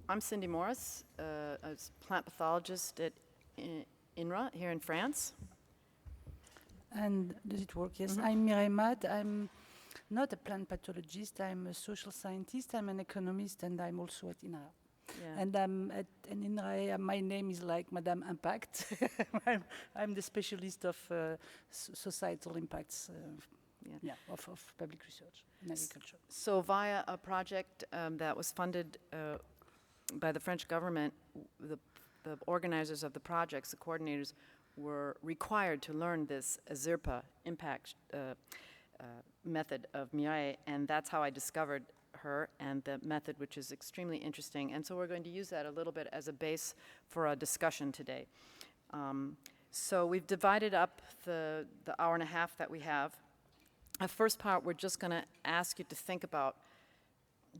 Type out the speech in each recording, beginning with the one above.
I'm Cindy Morris, a plant pathologist at INRAE here in France. And does it work? Yes, I'm Mireille. I'm not a plant pathologist. I'm a social scientist. I'm an economist, and I'm also at INRAE. Yeah. And I'm at an INRAE. My name is like Madame Impact. I'm the specialist of societal impacts. Of public research in agriculture. So via a project that was funded by the French government, the organizers of the projects, the coordinators, were required to learn this ASIRPA impact method of Mireille, and that's how I discovered her and the method, which is extremely interesting. And so we're going to use that a little bit as a base for a discussion today. So we've divided up the hour and a half that we have. The first part, we're just going to ask you to think about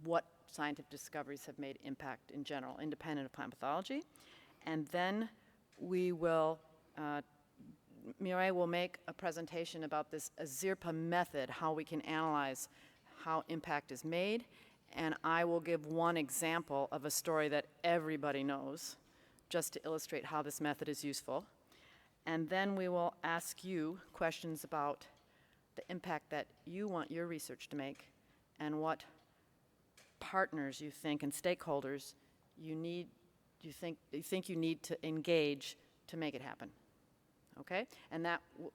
what scientific discoveries have made impact in general, independent of plant pathology. And then we will, Mireille will make a presentation about this ASIRPA method, how we can analyze how impact is made. And I will give one example of a story that everybody knows, just to illustrate how this method is useful. And then we will ask you questions about the impact that you want your research to make and what partners you think and stakeholders you think you need to engage to make it happen. Okay? And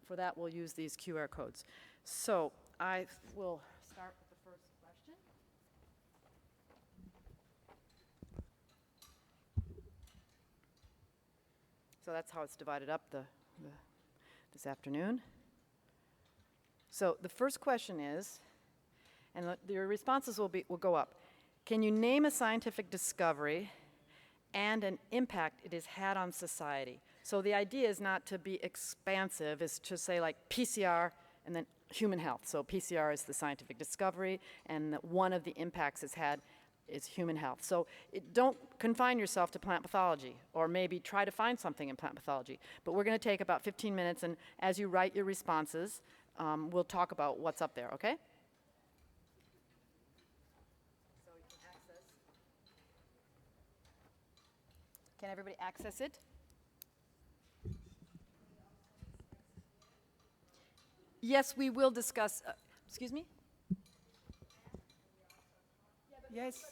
for that we'll use these QR codes. So I will start with the first question. So that's how it's divided up this afternoon. So the first question is, and your responses will go up. Can you name a scientific discovery and an impact it has had on society? So the idea is not to be expansive, it's to say like PCR and then human health. So PCR is the scientific discovery, and one of the impacts it's had is human health. So don't confine yourself to plant pathology, or maybe try to find something in plant pathology. But we're going to take about 15 minutes, and as you write your responses, we'll talk about what's up there, okay? So you can access. Can everybody access it? Yes, we will discuss. Excuse me? Yes.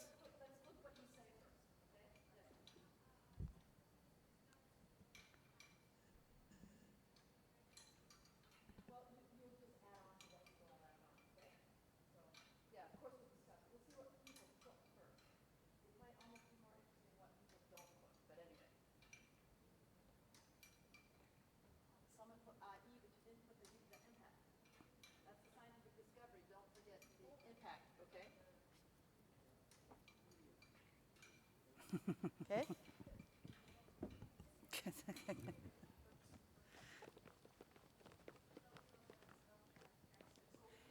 Okay.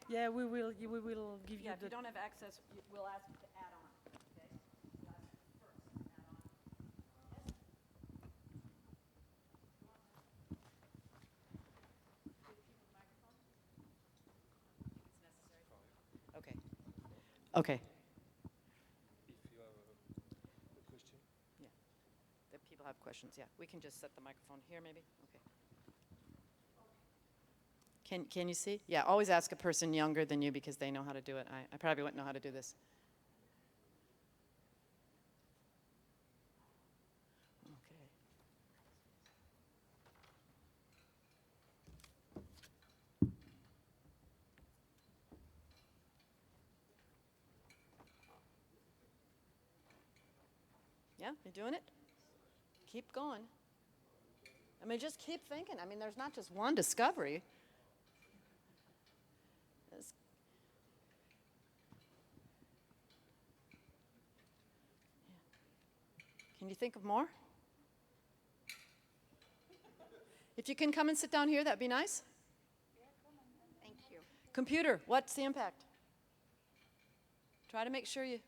Yeah, we will give you Yeah, if you don't have access, we'll ask you to add on. Okay? We'll ask you first to add on. Yes? Give people the microphone. It's necessary. Okay. Okay. If you have a question. Yeah. The people have questions. Yeah. We can just set the microphone here, maybe. Okay. Can you see? Yeah, always ask a person younger than you because they know how to do it. I probably wouldn't know how to do this. Okay. Yeah, you doing it? Keep going. I mean, just keep thinking. I mean, there's not just one discovery. Can you think of more? If you can come and sit down here, that'd be nice. Yeah, come on. Thank you. Computer, what's the impact? Try to make sure you...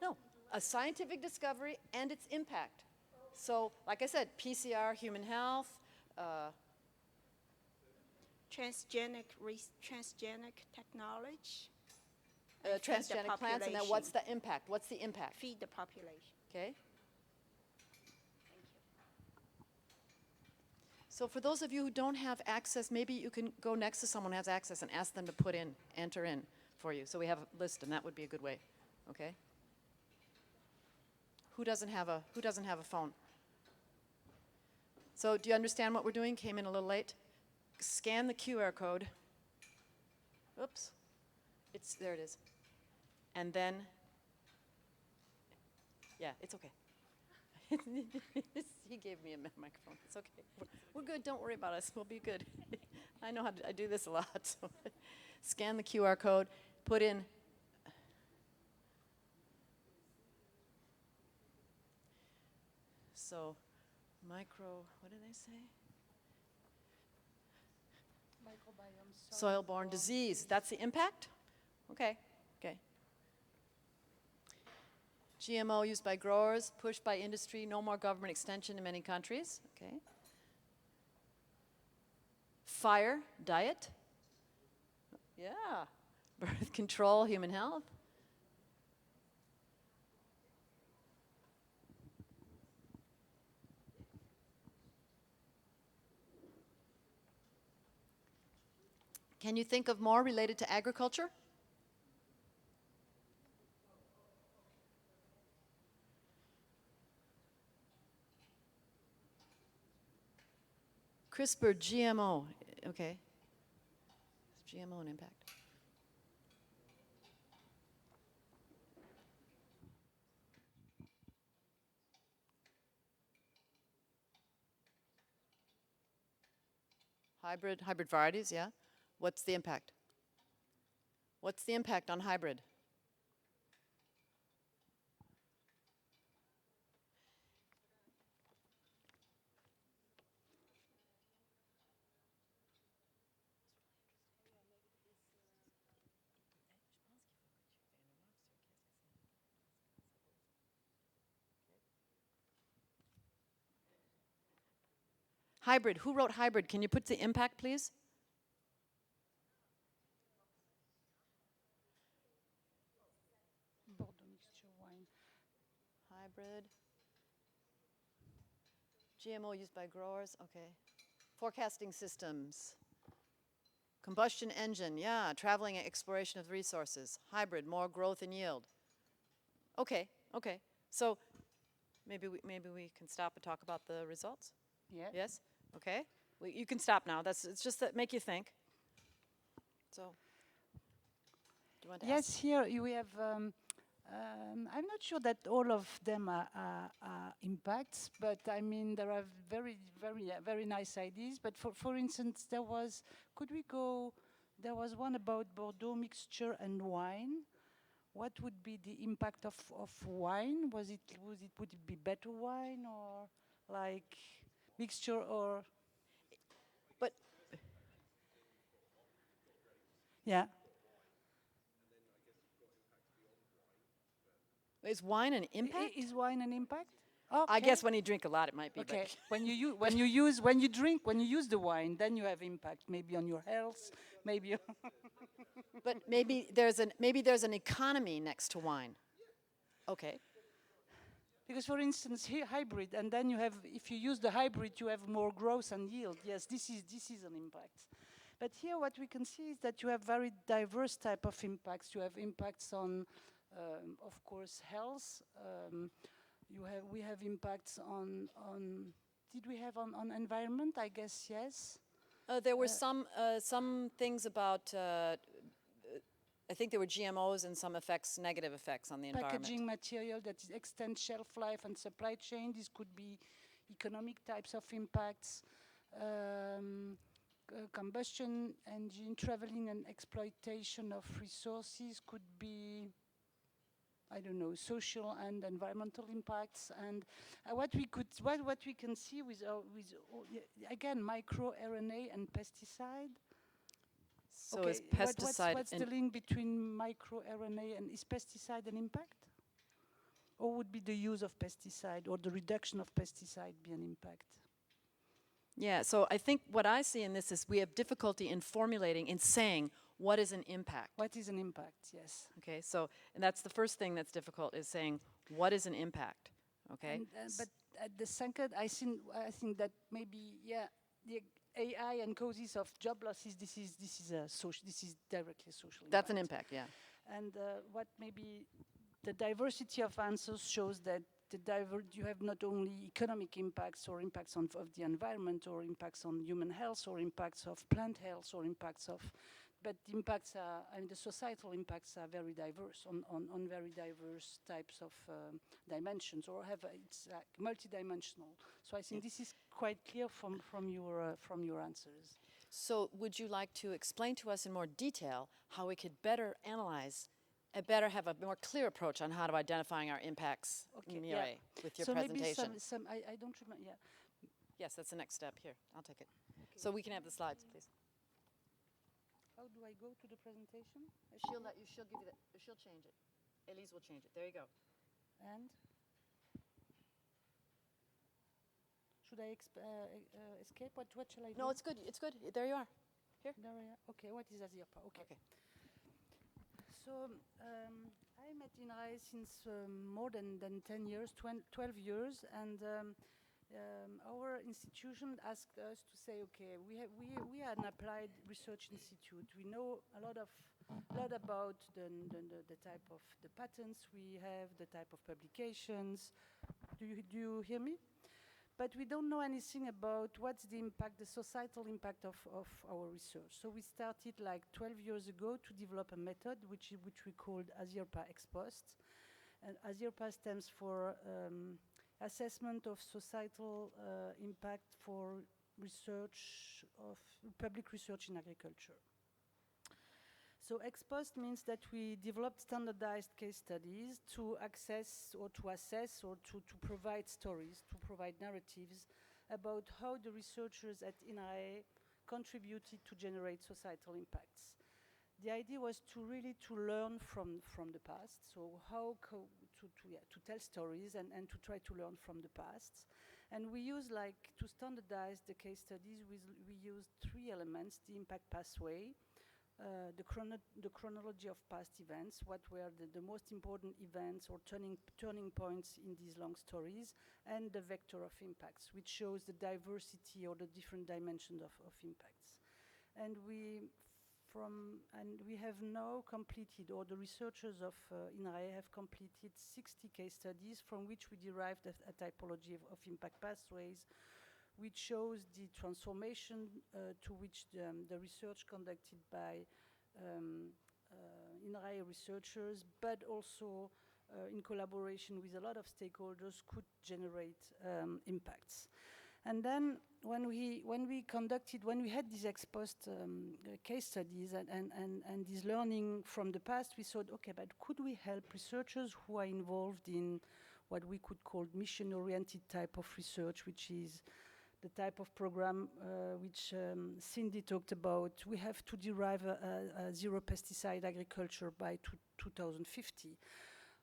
No, a scientific discovery and its impact. So, like I said, PCR, human health, transgenic technology. And feed the transgenic plants, and then what's the impact? What's the impact? Feed the population. Okay. Thank you. So for those of you who don't have access, maybe you can go next to someone who has access and ask them to enter in for you. So we have a list, and that would be a good way. Okay. Who doesn't have a phone? So do you understand what we're doing? Came in a little late. Scan the QR code. Oops. There it is. And then, yeah, it's okay. He gave me a microphone. It's okay. We're good. Don't worry about us. We'll be good. I know I do this a lot. So scan the QR code. Put in. So, what did I say? Microbiome, Soil-borne disease. That's the impact? Okay. Okay. GMO used by growers, pushed by industry, no more government extension in many countries. Okay. Fire, diet. Yeah. Birth control, human health. Can you think of more related to agriculture? CRISPR, GMO, okay. GMO and impact. Hybrid varieties, yeah. What's the impact? What's the impact on hybrid? Hybrid, who wrote hybrid? Can you put the impact, please? Bordeaux mixture wine. Hybrid. GMO used by growers, okay. Forecasting systems. Combustion engine, yeah. Traveling and exploration of resources. Hybrid, more growth and yield. Okay, okay. So maybe we can stop and talk about the results? Yeah. Yes? Okay. Well, you can stop now. It's just that make you think. So, do you want to ask? Yes, here we have. I'm not sure that all of them are impacts, but I mean there are very nice ideas. But for instance, there was one about Bordeaux mixture and wine. What would be the impact of wine? Would it be better wine or like mixture or? But Yeah. is wine an impact? Is wine an impact? Okay. I guess when you drink a lot, it might be. Okay. when you use the wine, then you have impact maybe on your health, maybe. But maybe there's an economy next to wine. Okay. Because for instance, here hybrid, and then you have, if you use the hybrid, you have more growth and yield. Yes, this is an impact. But here, what we can see is that you have very diverse type of impacts. You have impacts on, of course, health. We have impacts on. Did we have on environment? I guess yes. There were some things about. I think there were GMOs and some effects, negative effects on the environment. Packaging material that extends shelf life and supply chain. This could be economic types of impacts. Combustion engine, traveling and exploitation of resources could be, I don't know, social and environmental impacts. And what we can see with again, microRNA and pesticide. So okay, is pesticide? What's the link between microRNA and is pesticide an impact? Or would be the use of pesticide or the reduction of pesticide be an impact? Yeah, so I think what I see in this is we have difficulty in formulating, in saying, what is an impact? What is an impact? Yes. Okay, so, and that's the first thing that's difficult, is saying, what is an impact? Okay? But at the second, I think that maybe, yeah, the AI and causes of job losses. This is directly social. That's an impact, yeah. And what maybe the diversity of answers shows that you have not only economic impacts or impacts of the environment or impacts on human health or impacts of plant health or impacts of, but the impacts are, and the societal impacts are very diverse on very diverse types of dimensions, or it's like multidimensional. So I think this is quite clear from your answers. So would you like to explain to us in more detail how we could better analyze, better have a more clear approach on how to identifying our impacts, Mireille, with your so presentation? Maybe some I don't remember, yeah. Yes, that's the next step. Here, I'll take it. Okay. So we can have the slides, please. How do I go to the presentation? She'll give you the, she'll change it. Elise will change it. There you go. And? Should I escape? What shall I do? No, it's good. It's good. There you are. Here. There I am. Okay, what is ASIRPA? Okay. So I'm at INRAE since more than 10 years, 12 years, and our institution asked us to say, okay, we are an applied research institute. We know a lot about the type of the patents we have, the type of publications. Do you hear me? But we don't know anything about what's the impact, the societal impact of our research. So we started like 12 years ago to develop a method which we called ASIRPA ex post. And ASIRPA stands for Assessment of Societal Impact for Research of Public Research in Agriculture. So ex post means that we developed standardized case studies to access or to assess or to provide stories, to provide narratives about how the researchers at INRAE contributed to generate societal impacts. The idea was to really learn from the past, so how to tell stories and to try to learn from the past. And we use, like, to standardize the case studies, we used 3 elements: the impact pathway, the chronology of past events, what were the most important events or turning points in these long stories, and the vector of impacts, which shows the diversity or the different dimensions of impacts. And we have now completed, or the researchers of INRAE have completed 60 case studies from which we derived a typology of impact pathways, which shows the transformation to which the research conducted by INRAE researchers, but also in collaboration with a lot of stakeholders, could generate impacts. And then when we had these ex post case studies and this learning from the past, we thought, okay, but could we help researchers who are involved in what we could call mission-oriented type of research, which is the type of program which Cindy talked about. We have to derive a zero pesticide agriculture by 2050.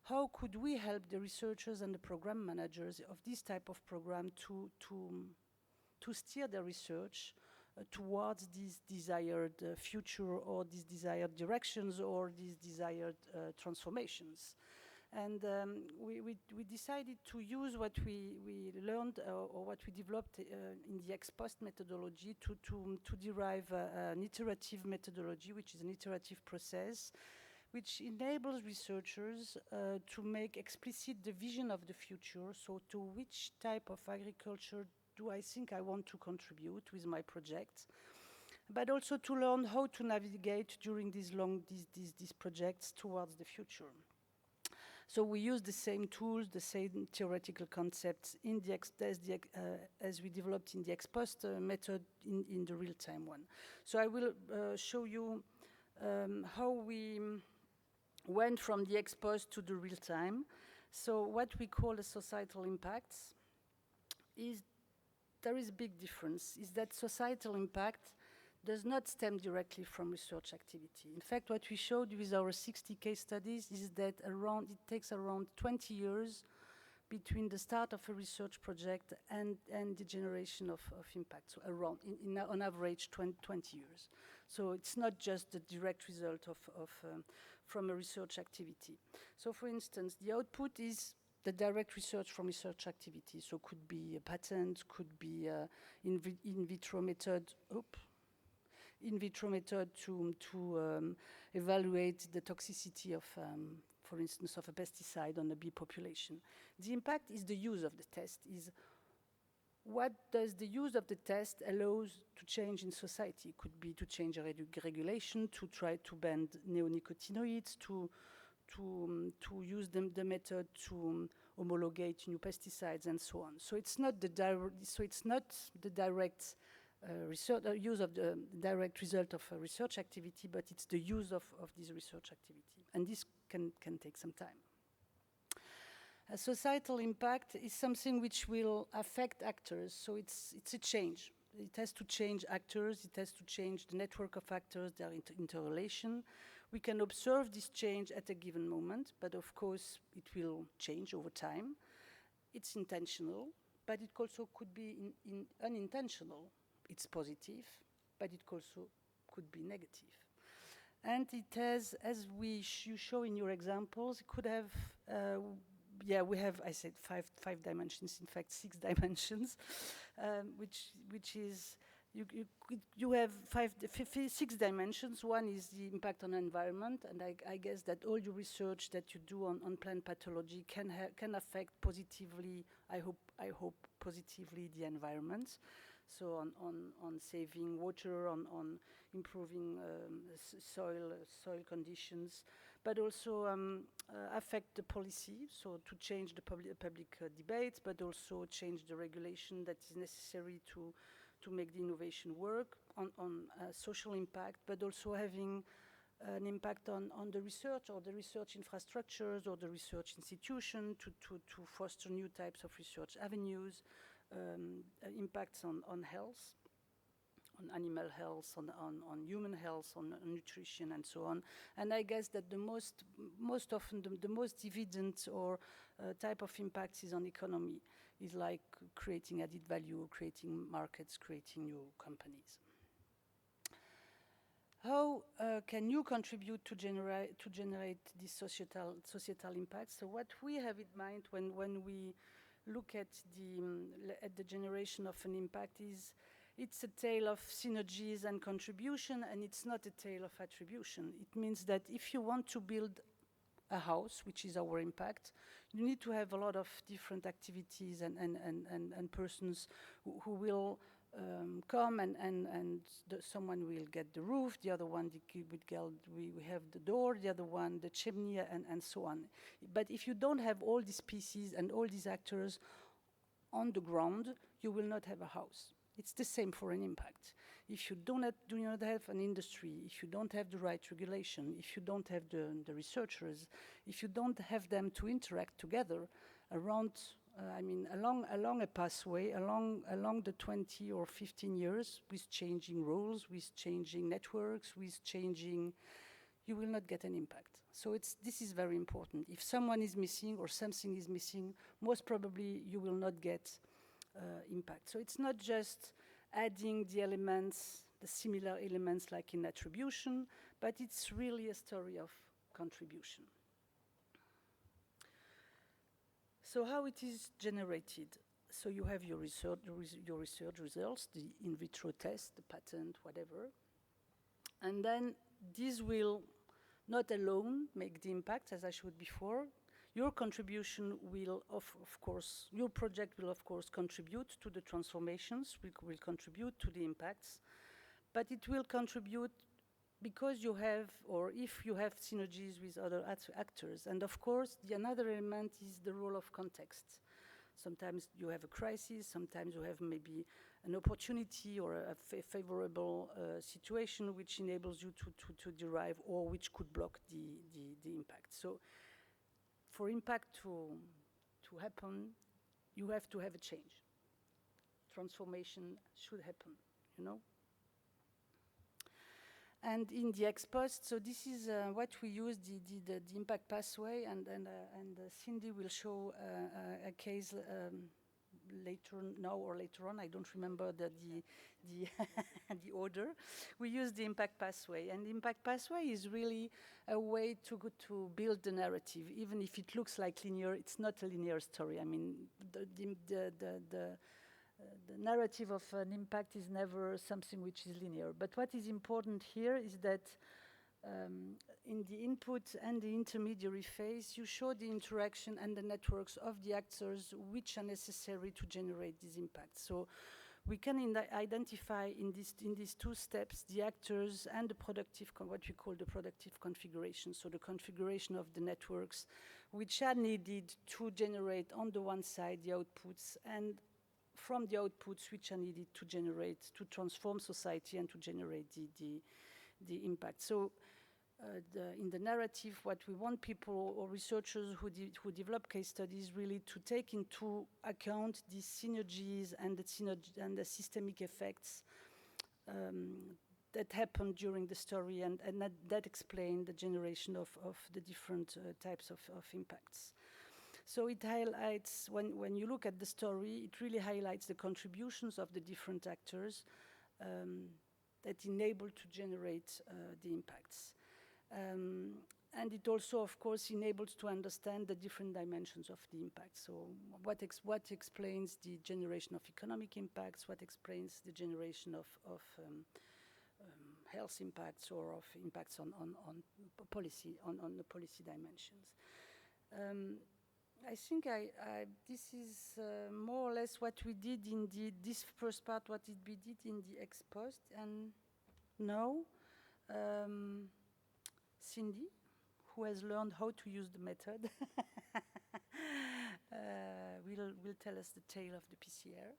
How could we help the researchers and the program managers of this type of program to steer their research towards these desired future, or these desired directions, or these desired transformations? And we decided to use what we learned or what we developed in the ex post methodology to derive an iterative methodology, which is an iterative process, which enables researchers to make explicit the vision of the future. So to which type of agriculture do I think I want to contribute with my project, but also to learn how to navigate during these projects towards the future. So we use the same tools, the same theoretical concepts in the as we developed in the ex post method in the real-time one. So I will show you how we went from the ex post to the real-time. So what we call the societal impacts is, there is a big difference, is that societal impact does not stem directly from research activity. In fact, what we showed with our 60 case studies is that it takes around 20 years between the start of a research project and the generation of impact, so around, on average, 20 years. So it's not just the direct result from a research activity. So for instance, the output is the direct research from research activity. So could be a patent, could be in vitro method to evaluate the toxicity of, for instance, of a pesticide on a bee population. The impact is the use of the test, is what does the use of the test allows to change in society. It could be to change a regulation, to try to ban neonicotinoids, to use the method to homologate new pesticides and so on. So it's not the direct research use of the direct result of a research activity, but it's the use of this research activity, and this can take some time. A societal impact is something which will affect actors, so it's a change. It has to change actors, it has to change the network of actors, their interrelation. We can observe this change at a given moment, but of course it will change over time. It's intentional, but it also could be unintentional. It's positive, but it also could be negative. And it has, as you show in your examples, it could have, we have, I said five dimensions, in fact 6 dimensions, which is, you have 6 dimensions. One is the impact on environment, and I guess that all your research that you do on plant pathology can affect positively, I hope positively, the environment. So on saving water, on improving soil conditions, but also affect the policy, so to change the public debate, but also change the regulation that is necessary to make the innovation work, on social impact, but also having an impact on the research or the research infrastructures or the research institution to foster new types of research avenues, impacts on health, on animal health, on human health, on nutrition, and so on. And I guess that the most often the most evident or type of impacts is on economy, is like creating added value, creating markets, creating new companies. How can you contribute to generate this societal impact? So what we have in mind when we look at the generation of an impact is, it's a tale of synergies and contribution, and it's not a tale of attribution. It means that if you want to build a house, which is our impact, you need to have a lot of different activities and persons who will come, and someone will get the roof, the other one we have the door, the other one the chimney, and so on. But if you don't have all these pieces and all these actors on the ground, you will not have a house. It's the same for an impact. If you do not have an industry, if you don't have the right regulation, if you don't have the researchers, if you don't have them to interact together around, along a pathway, along the 20 or 15 years, with changing roles, with changing networks, with changing, you will not get an impact. So this is very important. If someone is missing or something is missing, most probably you will not get impact. So it's not just adding the elements, the similar elements like in attribution, but it's really a story of contribution. So how it is generated? So you have your research results, the in vitro test, the patent, whatever, and then this will not alone make the impact, as I showed before. Your contribution will, of course, your project will, of course, contribute to the transformations, will contribute to the impacts, but it will contribute because you have, or if you have synergies with other actors. And of course, another element is the role of context. Sometimes you have a crisis, sometimes you have maybe an opportunity or a favorable situation which enables you to derive, or which could block the impact. So for impact to happen, you have to have a change. Transformation should happen, you know? And in the ex post, so this is what we use, the impact pathway, and Cindy will show a case later on. I don't remember the the order. We use the impact pathway, and the impact pathway is really a way to build the narrative. Even if it looks like linear, it's not a linear story. I mean, the narrative of an impact is never something which is linear. But what is important here is that in the input and the intermediary phase, you show the interaction and the networks of the actors which are necessary to generate these impacts. So we can identify in these two steps the actors and the productive, what we call the productive configuration. So the configuration of the networks which are needed to generate on the one side the outputs, and from the outputs which are needed to generate, to transform society and to generate the impact. So in the narrative, what we want people or researchers who develop case studies really to take into account these synergies and the systemic effects that happen during the story, and that explain the generation of the different types of impacts. So it highlights, when you look at the story, it really highlights the contributions of the different actors that enable to generate the impacts. And it also, of course, enables to understand the different dimensions of the impact. So what explains the generation of economic impacts, what explains the generation of health impacts or of impacts on policy, on the policy dimensions. I think this is more or less what we did in this first part, what we did in the ex post. And now, Cindy, who has learned how to use the method, will tell us the tale of the PCR.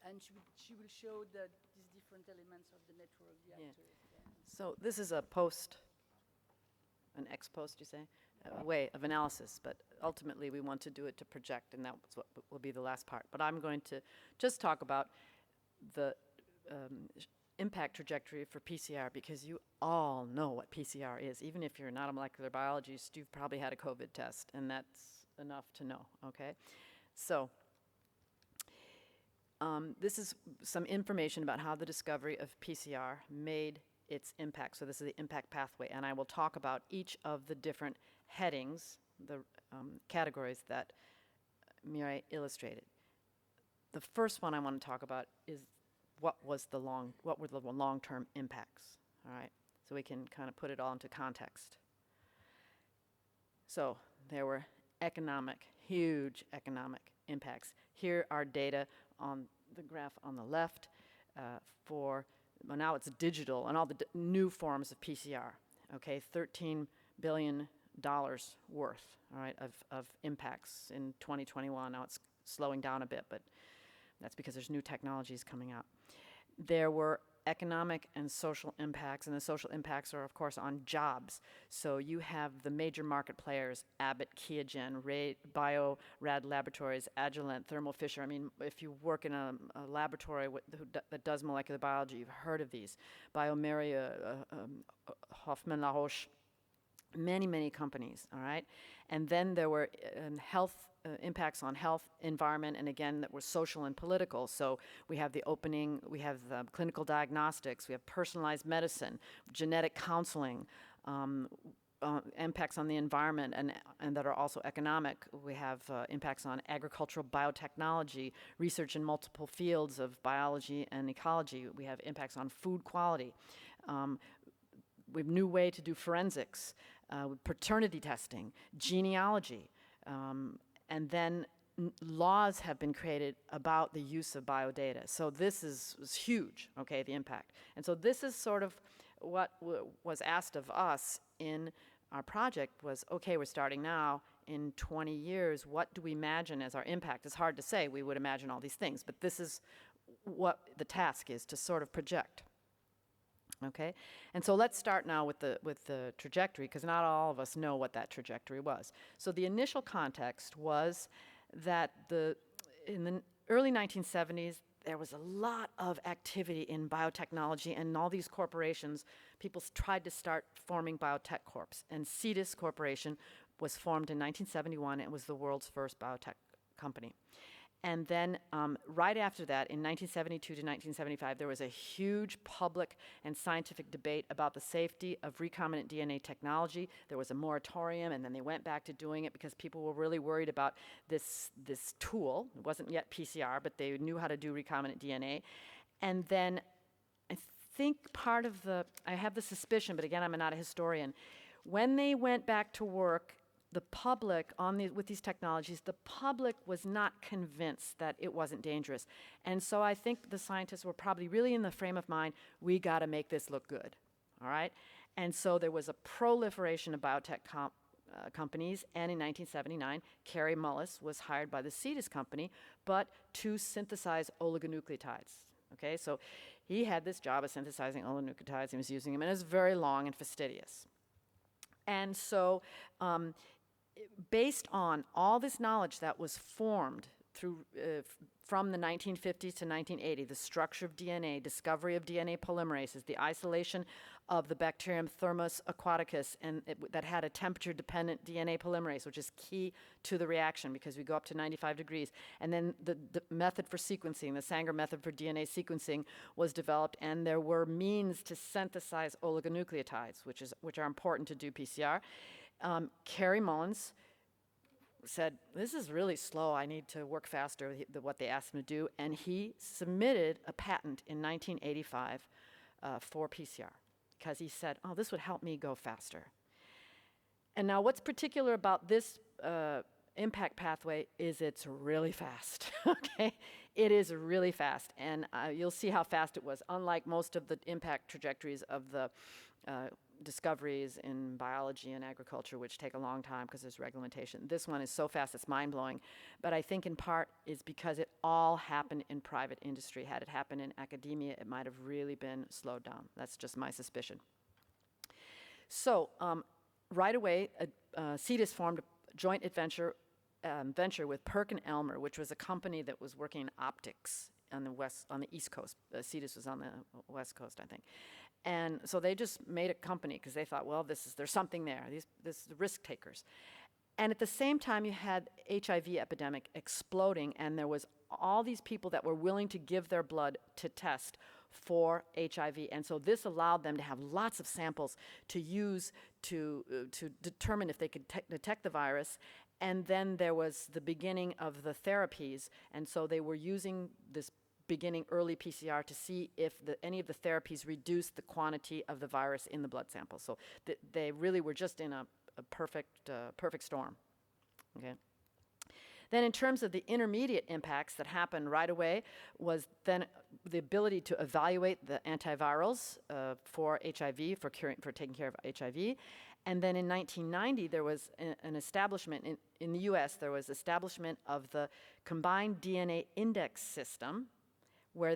And she will show these different elements of the network, the actors. So this is an ex post, you say, way of analysis, but ultimately we want to do it to project, and that's what will be the last part. But I'm going to just talk about the impact trajectory for PCR, because you all know what PCR is. Even if you're not a molecular biologist, you've probably had a COVID test, and that's enough to know, okay? So this is some information about how the discovery of PCR made its impact. So this is the impact pathway, and I will talk about each of the different headings, the categories that Mireille illustrated. The first one I want to talk about is what were the long-term impacts, all right? So we can kind of put it all into context. So there were huge economic impacts. Here are data on the graph on the left for, well, now it's digital and all the new forms of PCR, okay? $13 billion worth, all right, of impacts in 2021. Now it's slowing down a bit, but that's because there's new technologies coming out. There were economic and social impacts, and the social impacts are, of course, on jobs. So you have the major market players, Abbott, Qiagen, Bio-Rad Laboratories, Agilent, Thermo Fisher. I mean, if you work in a laboratory that does molecular biology, you've heard of these. bioMérieux, Hoffmann La Roche, many companies, all right? And then there were health impacts on health, environment, and again, that were social and political. So we have the opening, we have clinical diagnostics, we have personalized medicine, genetic counseling, impacts on the environment, and that are also economic. We have impacts on agricultural biotechnology, research in multiple fields of biology and ecology. We have impacts on food quality. We have a new way to do forensics, paternity testing, genealogy, and then laws have been created about the use of biodata. So this was huge, okay, the impact. And so this is sort of what was asked of us in our project was, okay, we're starting now. In 20 years, what do we imagine as our impact? It's hard to say. We would imagine all these things, but this is what the task is, to sort of project. Okay, and so let's start now with the trajectory, because not all of us know what that trajectory was. So the initial context was that in the early 1970s, there was a lot of activity in biotechnology, and all these corporations, people tried to start forming biotech corps. And CEDIS Corporation was formed in 1971. It was the world's first biotech company. And then right after that, in 1972 to 1975, there was a huge public and scientific debate about the safety of recombinant DNA technology. There was a moratorium, and then they went back to doing it because people were really worried about this tool. It wasn't yet PCR, but they knew how to do recombinant DNA. And then I think part of I have the suspicion, but again, I'm not a historian, when they went back to work, the public with these technologies, the public was not convinced that it wasn't dangerous. And so I think the scientists were probably really in the frame of mind, we got to make this look good, all right? And so there was a proliferation of biotech companies, and in 1979, Kary Mullis was hired by the CEDIS company, but to synthesize oligonucleotides, okay? So he had this job of synthesizing oligonucleotides, he was using them, and it was very long and fastidious. And so based on all this knowledge that was formed through, from the 1950s to 1980, the structure of DNA, discovery of DNA polymerases, the isolation of the bacterium Thermus aquaticus, and that had a temperature-dependent DNA polymerase, which is key to the reaction because we go up to 95 degrees. And then the method for sequencing, the Sanger method for DNA sequencing, was developed, and there were means to synthesize oligonucleotides, which are important to do PCR. Kary Mullis said, this is really slow, I need to work faster, what they asked him to do, and he submitted a patent in 1985 for PCR, because he said, oh, this would help me go faster. And now what's particular about this impact pathway is it's really fast, okay? It is really fast, and you'll see how fast it was, unlike most of the impact trajectories of the discoveries in biology and agriculture, which take a long time because there's regulation. This one is so fast, it's mind-blowing. But I think in part is because it all happened in private industry. Had it happened in academia, it might have really been slowed down. That's just my suspicion. So right away, CEDIS formed a joint venture with Perkin-Elmer, which was a company that was working in optics on the East Coast. CEDIS was on the West Coast, I think. And so they just made a company because they thought, well, there's something there. This is the risk takers. And at the same time, you had HIV epidemic exploding, and there was all these people that were willing to give their blood to test for HIV. And so this allowed them to have lots of samples to use to determine if they could detect the virus. And then there was the beginning of the therapies. And so they were using this beginning early PCR to see if any of the therapies reduced the quantity of the virus in the blood sample. So they really were just in a perfect storm, okay? Then in terms of the intermediate impacts that happened right away was then the ability to evaluate the antivirals for HIV, for taking care of HIV. And then in 1990, there was an establishment in the US, there was establishment of the Combined DNA Index System, where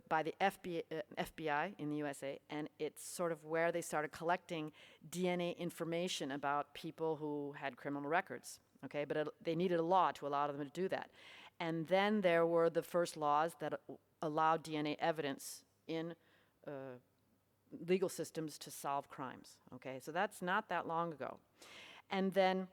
by the FBI in the USA, and it's sort of where they started collecting DNA information about people who had criminal records, okay? But they needed a law to allow them to do that. And then there were the first laws that allowed DNA evidence in legal systems to solve crimes, okay? So that's not that long ago. And then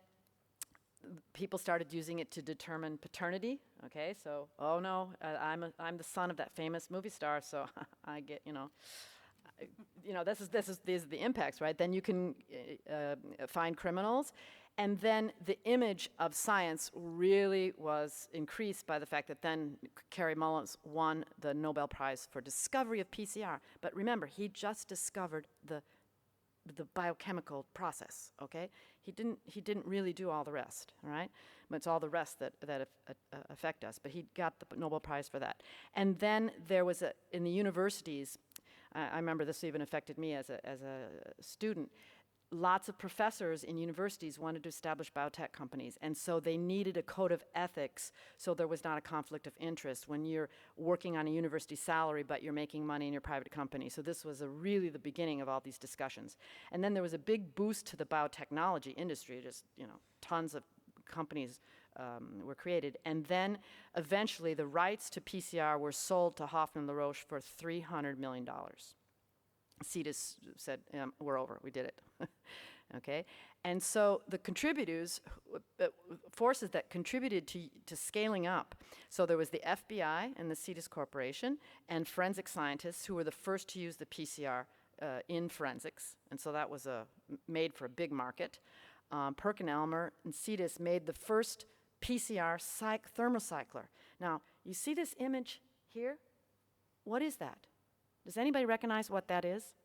people started using it to determine paternity, okay? So, oh no, I'm the son of that famous movie star, so I get, these are the impacts, right? Then you can find criminals. And then the image of science really was increased by the fact that then Kary Mullis won the Nobel Prize for discovery of PCR. But remember, he just discovered the biochemical process, okay? He didn't really do all the rest, all right? But it's all the rest that affect us, but he got the Nobel Prize for that. And then there was in the universities, I remember this even affected me as a student, lots of professors in universities wanted to establish biotech companies, and so they needed a code of ethics so there was not a conflict of interest when you're working on a university salary but you're making money in your private company. So this was really the beginning of all these discussions. And then there was a big boost to the biotechnology industry, just tons of companies were created. And then eventually the rights to PCR were sold to Hoffmann La Roche for $300 million. CITES said, we're over, we did it. Okay? And so the contributors, forces that contributed to scaling up, so there was the FBI and the CITES Corporation and forensic scientists who were the first to use the PCR in forensics, and so that was made for a big market. Perkin-Elmer and CITES made the first PCR thermocycler. Now, you see this image here? What is that? Does anybody recognize what that is?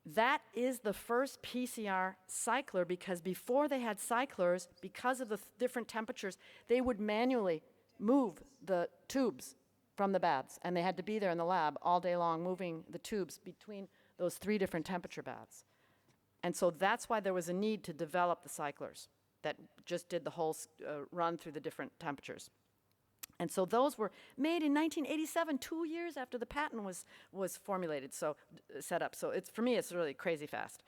That is the first PCR cycler, because before they had cyclers, because of the different temperatures, they would manually move the tubes from the baths, and they had to be there in the lab all day long moving the tubes between those 3 different temperature baths. And so that's why there was a need to develop the cyclers that just did the whole run through the different temperatures. And so those were made in 1987, 2 years after the patent was formulated, so set up. So for me, it's really crazy fast.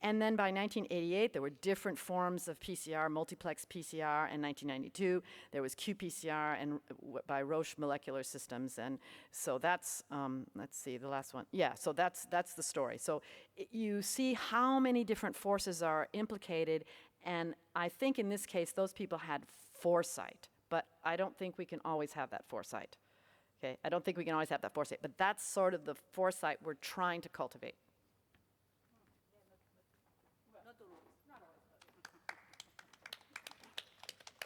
And then by 1988, there were different forms of PCR, multiplex PCR. In 1992, there was qPCR and by Roche Molecular Systems. And so that's, let's see, the last one. Yeah, so that's the story. So you see how many different forces are implicated. And I think in this case, those people had foresight. But I don't think we can always have that foresight. Okay, I don't think we can always have that foresight. But that's sort of the foresight we're trying to cultivate.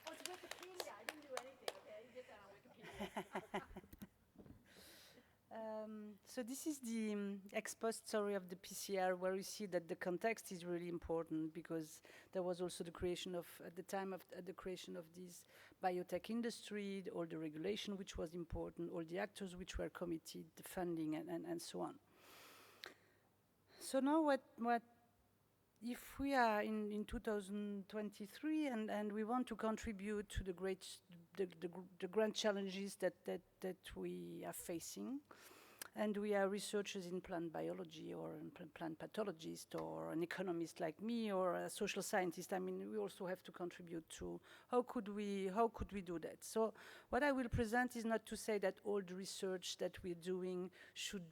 Oh, it's Wikipedia. I didn't do anything. Okay, you get that on Wikipedia. So this is the ex post story of the PCR, where you see that the context is really important, because there was also the creation of, at the time of the creation of this biotech industry, all the regulation which was important, all the actors which were committed, the funding, and so on. So now what if we are in 2023 and we want to contribute to the grand challenges that we are facing, and we are researchers in plant biology or plant pathologist or an economist like me or a social scientist, I mean, we also have to contribute to how could we do that. So what I will present is not to say that all the research that we're doing should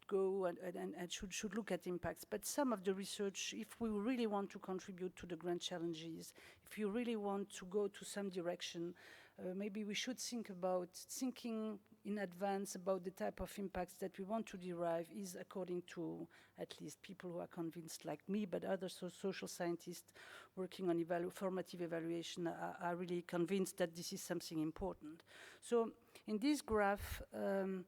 go and should look at impacts, but some of the research, if we really want to contribute to the grand challenges, if you really want to go to some direction, maybe we should thinking in advance about the type of impacts that we want to derive is, according to at least people who are convinced like me, but other social scientists working on formative evaluation are really convinced that this is something important. So in this graph, the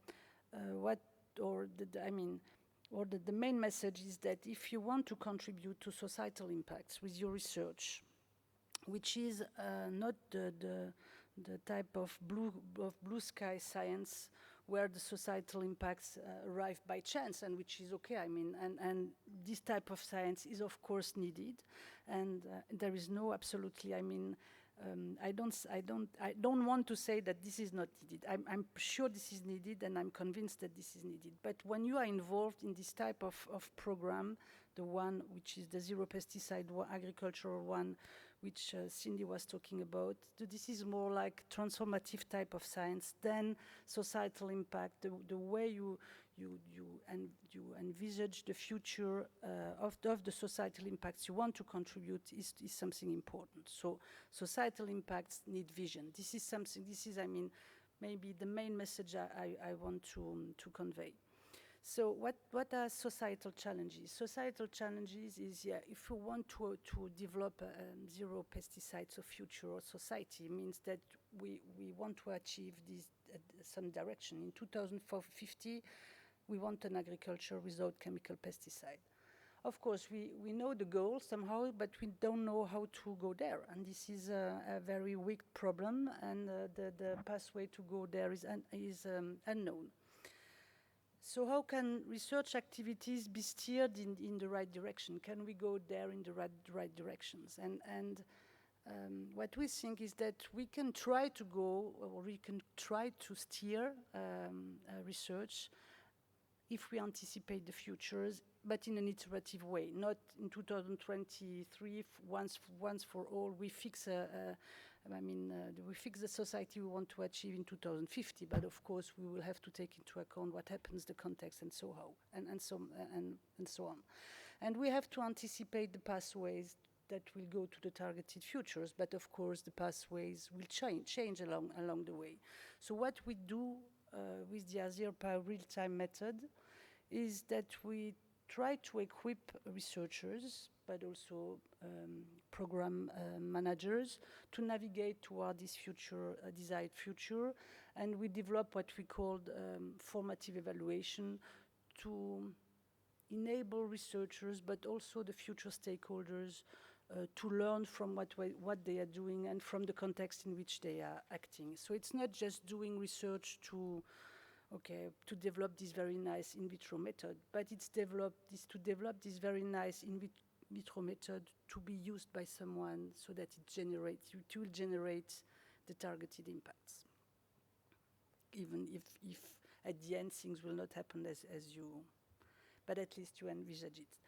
main message is that if you want to contribute to societal impacts with your research, which is not the type of blue sky science where the societal impacts arrive by chance, and which is okay. I mean, and this type of science is of course needed, and there is no absolutely. I mean, I don't want to say that this is not needed. I'm sure this is needed, and I'm convinced that this is needed. But when you are involved in this type of program, the one which is the zero pesticide agricultural one, which Cindy was talking about, this is more like transformative type of science than societal impact. The way you envisage the future of the societal impacts you want to contribute is something important. So societal impacts need vision. This is something. I mean, maybe the main message I want to convey. So what are societal challenges? Societal challenges is, if you want to develop a zero pesticides of future society, means that we want to achieve this some direction. In 2050, we want an agriculture without chemical pesticide. Of course, we know the goal somehow, but we don't know how to go there. And this is a very weak problem, and the pathway to go there is unknown. So how can research activities be steered in the right direction? Can we go there in the right directions? And what we think is that we can try to go, or we can try to steer research if we anticipate the futures, but in an iterative way, not in 2023, once for all, we fix we fix the society we want to achieve in 2050, but of course we will have to take into account what happens, the context, and so on. And we have to anticipate the pathways that will go to the targeted futures, but of course the pathways will change along the way. So what we do with the ASIRPA real-time method is that we try to equip researchers, but also program managers, to navigate toward this future, desired future, and we develop what we called formative evaluation to enable researchers, but also the future stakeholders, to learn from what they are doing and from the context in which they are acting. So it's not just doing research to develop this very nice in vitro method, but to develop this very nice in vitro method to be used by someone so that it will generate the targeted impacts. Even if at the end things will not happen as you, but at least you envisage it.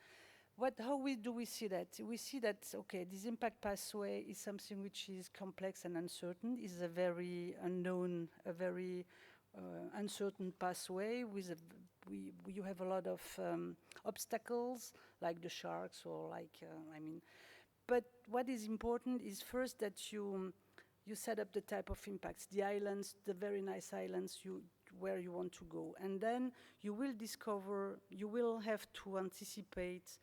How do we see that? We see that, okay, this impact pathway is something which is complex and uncertain, is a very unknown, a very uncertain pathway with you have a lot of obstacles, like the sharks or but what is important is first that you set up the type of impacts, the islands, the very nice islands where you want to go, and then you will have to anticipate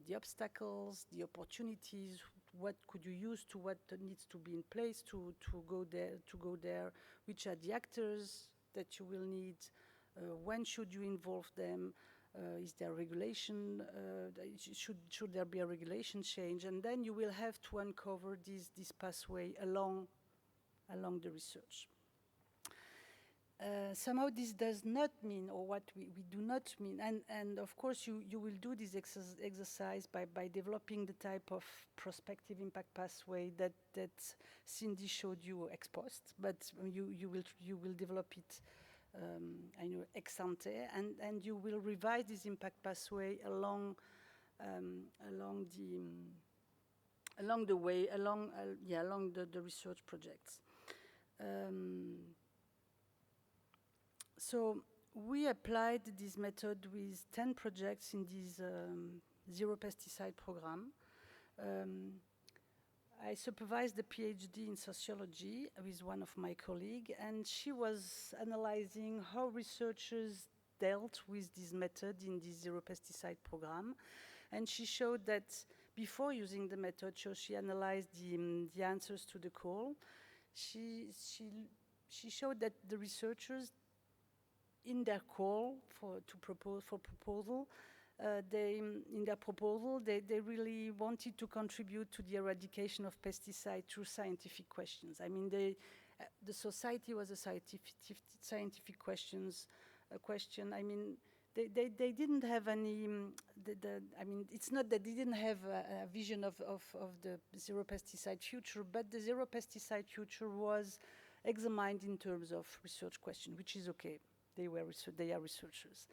the obstacles, the opportunities, what could you use to what needs to be in place to go there, which are the actors that you will need, when should you involve them, is there regulation, should there be a regulation change, and then you will have to uncover this pathway along the research. Somehow this does not mean, or what we do not mean, and of course you will do this exercise by developing the type of prospective impact pathway that Cindy showed you ex post, but you will develop it ex ante, and you will revise this impact pathway along the way, along the research projects. So we applied this method with 10 projects in this zero pesticide program. I supervised the PhD in sociology with one of my colleagues, and she was analyzing how researchers dealt with this method in this zero pesticide program. And she showed that before using the method, so she analyzed the answers to the call. She showed that the researchers, in their call for proposal, in their proposal, they really wanted to contribute to the eradication of pesticide through scientific questions. I mean, the society was a scientific question. I mean, they didn't have any. I mean, it's not that they didn't have a vision of the zero pesticide future, but the zero pesticide future was examined in terms of research question, which is okay. They are researchers.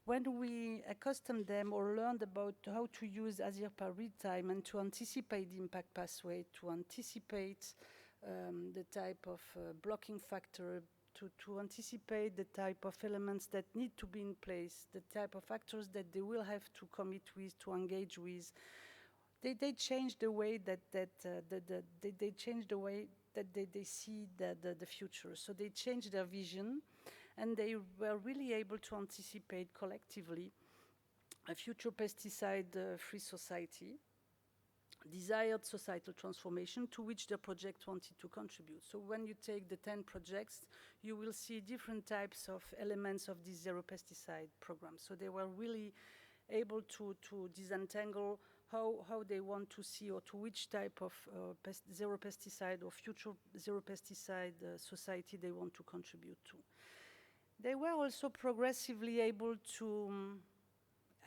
When we accustomed them or learned about how to use ASIRPA Real Time and to anticipate the impact pathway, to anticipate the type of blocking factor, to anticipate the type of elements that need to be in place, the type of actors that they will have to commit with, to engage with, they changed the way that they changed the way that they see the future. So they changed their vision, and they were really able to anticipate collectively a future pesticide-free society, desired societal transformation to which the project wanted to contribute. So when you take the 10 projects, you will see different types of elements of this zero pesticide program. So they were really able to disentangle how they want to see, or to which type of zero pesticide or future zero pesticide society they want to contribute to. They were also progressively able to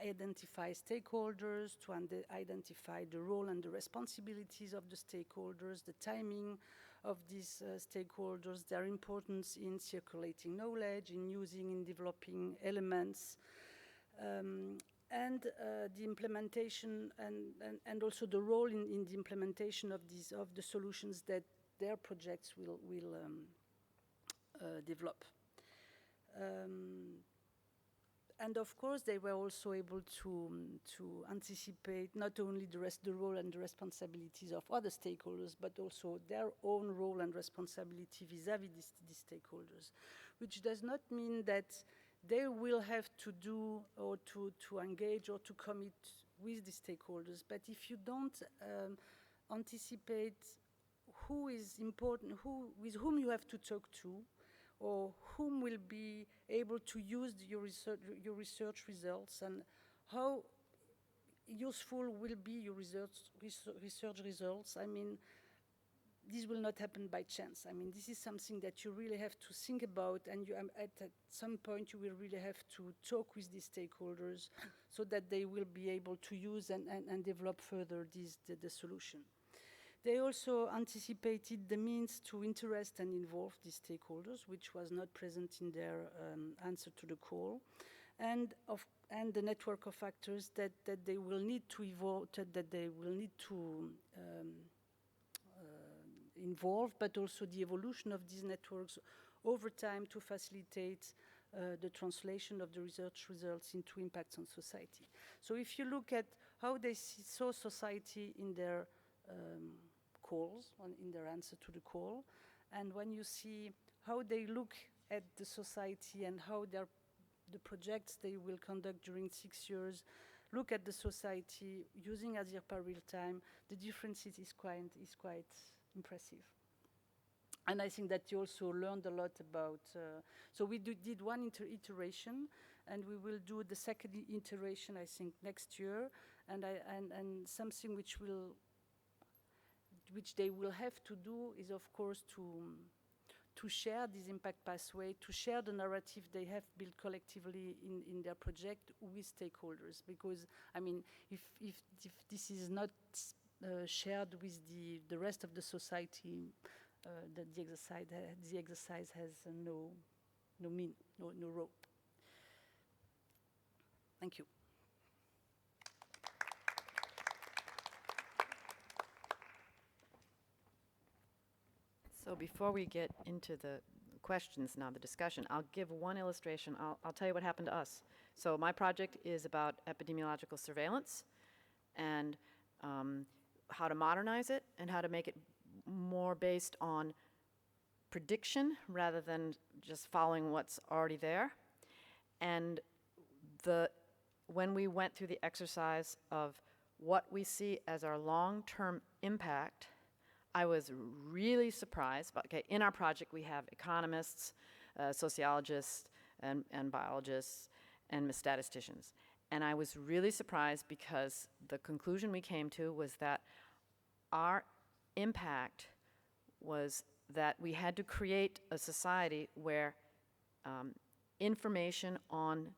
identify stakeholders, to identify the role and the responsibilities of the stakeholders, the timing of these stakeholders, their importance in circulating knowledge, in using, in developing elements, And the implementation and also the role in the implementation of the solutions that their projects will develop. And of course, they were also able to anticipate not only the role and the responsibilities of other stakeholders, but also their own role and responsibility vis-à-vis these stakeholders, which does not mean that they will have to do or to engage or to commit with the stakeholders. But if you don't anticipate who is important, with whom you have to talk to, or whom will be able to use your research results, and how useful will be your research results, I mean, this will not happen by chance. I mean, this is something that you really have to think about, and you, at some point you will really have to talk with these stakeholders so that they will be able to use and develop further the solution. They also anticipated the means to interest and involve these stakeholders, which was not present in their answer to the call, and the network of actors that they will need to evolve, that they will need to involve, but also the evolution of these networks over time to facilitate the translation of the research results into impacts on society. So if you look at how they saw society in their calls, in their answer to the call, and when you see how they look at the society and how the projects they will conduct during 6 years look at the society using ASIRPA Real Time, the differences is quite impressive. And I think that you also learned a lot about, so we did one iteration, and we will do the second iteration, I think, next year, and something which they will have to do is, of course, to share this impact pathway, to share the narrative they have built collectively in their project with stakeholders. Because, I mean, if this is not shared with the rest of the society, the exercise has no rope. Thank you. So before we get into the questions now, the discussion, I'll give one illustration. I'll tell you what happened to us. So my project is about epidemiological surveillance and how to modernize it and how to make it more based on prediction rather than just following what's already there. And when we went through the exercise of what we see as our long-term impact, I was really surprised. Okay, in our project we have economists, sociologists, and biologists, and statisticians. And I was really surprised because the conclusion we came to was that our impact was that we had to create a society where information on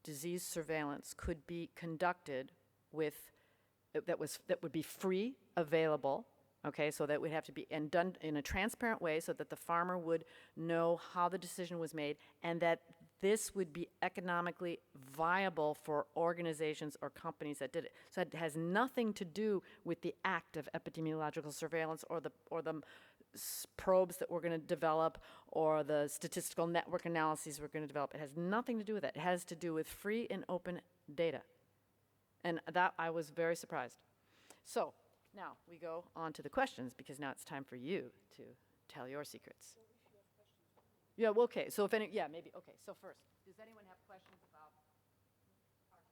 disease surveillance could be conducted with, that would be free, available, okay, so that would have to be, and done in a transparent way so that the farmer would know how the decision was made, and that this would be economically viable for organizations or companies that did it. So it has nothing to do with the act of epidemiological surveillance or the probes that we're going to develop or the statistical network analyses we're going to develop. It has nothing to do with that. It has to do with free and open data. And that I was very surprised. So now we go on to the questions, because now it's time for you to tell your secrets. Yeah, well, okay, so if any, yeah, maybe, okay, so first, does anyone have questions about our talks?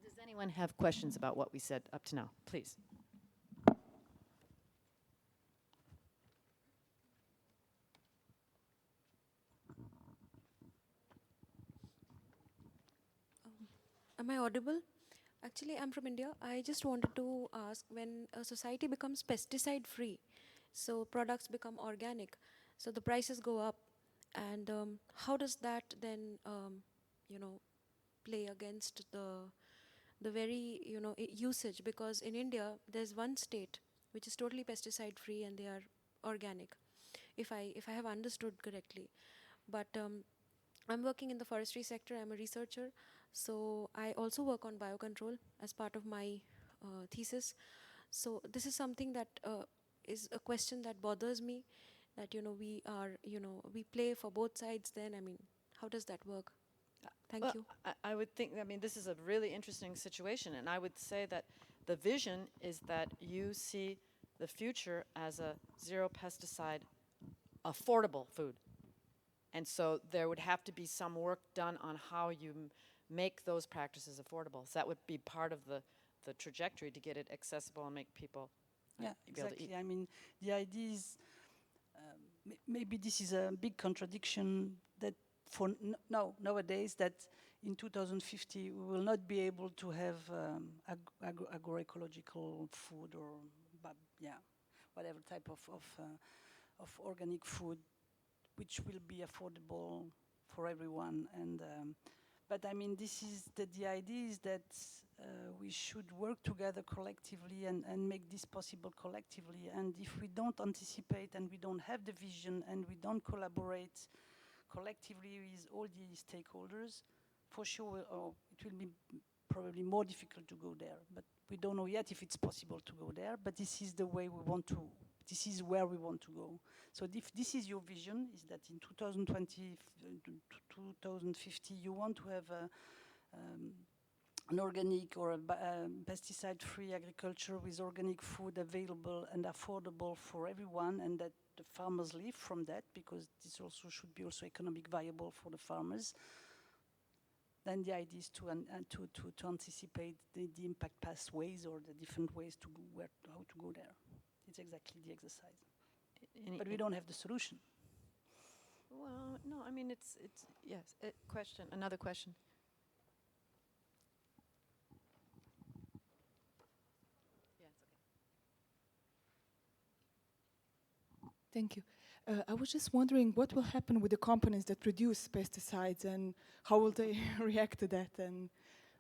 Does anyone have questions about what we said up to now? Please. Am I audible? Actually, I'm from India. I just wanted to ask, when a society becomes pesticide free, so products become organic, so the prices go up, and how does that then, play against the very, usage? Because in India, there's one state which is totally pesticide free and they are organic, if I have understood correctly. But I'm working in the forestry sector. I'm a researcher, so I also work on biocontrol as part of my thesis. So this is something that is a question that bothers me, that we play for both sides. Then I mean, how does that work? Thank Well, you. I would think, I mean, this is a really interesting situation, and I would say that the vision is that you see the future as a zero pesticide, affordable food. And so there would have to be some work done on how you make those practices affordable. So that would be part of the trajectory to get it accessible and make people Yeah, be able to eat. exactly. I mean, the idea is maybe this is a big contradiction that nowadays that in 2050 we will not be able to have agroecological food or whatever type of organic food which will be affordable for everyone. And but I mean, this is the idea is that we should work together collectively and make this possible collectively. And if we don't anticipate and we don't have the vision and we don't collaborate collectively with all the stakeholders, for sure it will be probably more difficult to go there. But we don't know yet if it's possible to go there, but this is the way we want to, this is where we want to go. So if this is your vision, is that in 2020, 2050, you want to have an organic or a pesticide-free agriculture with organic food available and affordable for everyone, and that the farmers live from that, because this also should be also economic viable for the farmers. Then the idea is to anticipate the impact pathways or the different ways to go how to go there. It's exactly the exercise. But we don't have the solution. Well, no, I mean, it's yes, question, another question. Thank you. I was just wondering what will happen with the companies that produce pesticides, and how will they react to that, and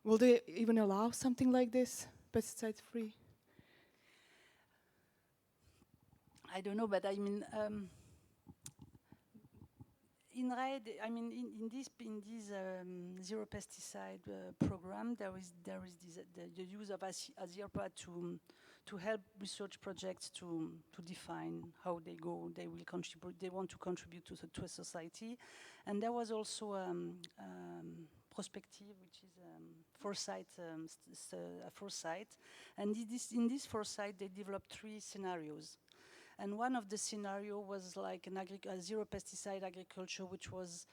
will they even allow something like this, pesticide-free? I don't know, but I mean, INRAE, in this zero pesticide program, there is the use of ASIRPA to help research projects to define how they go. They will contribute. They want to contribute to a society, and there was also prospective, which is foresight, a foresight, and in this foresight they developed 3 scenarios. And one of the scenario was like a zero pesticide agriculture, which was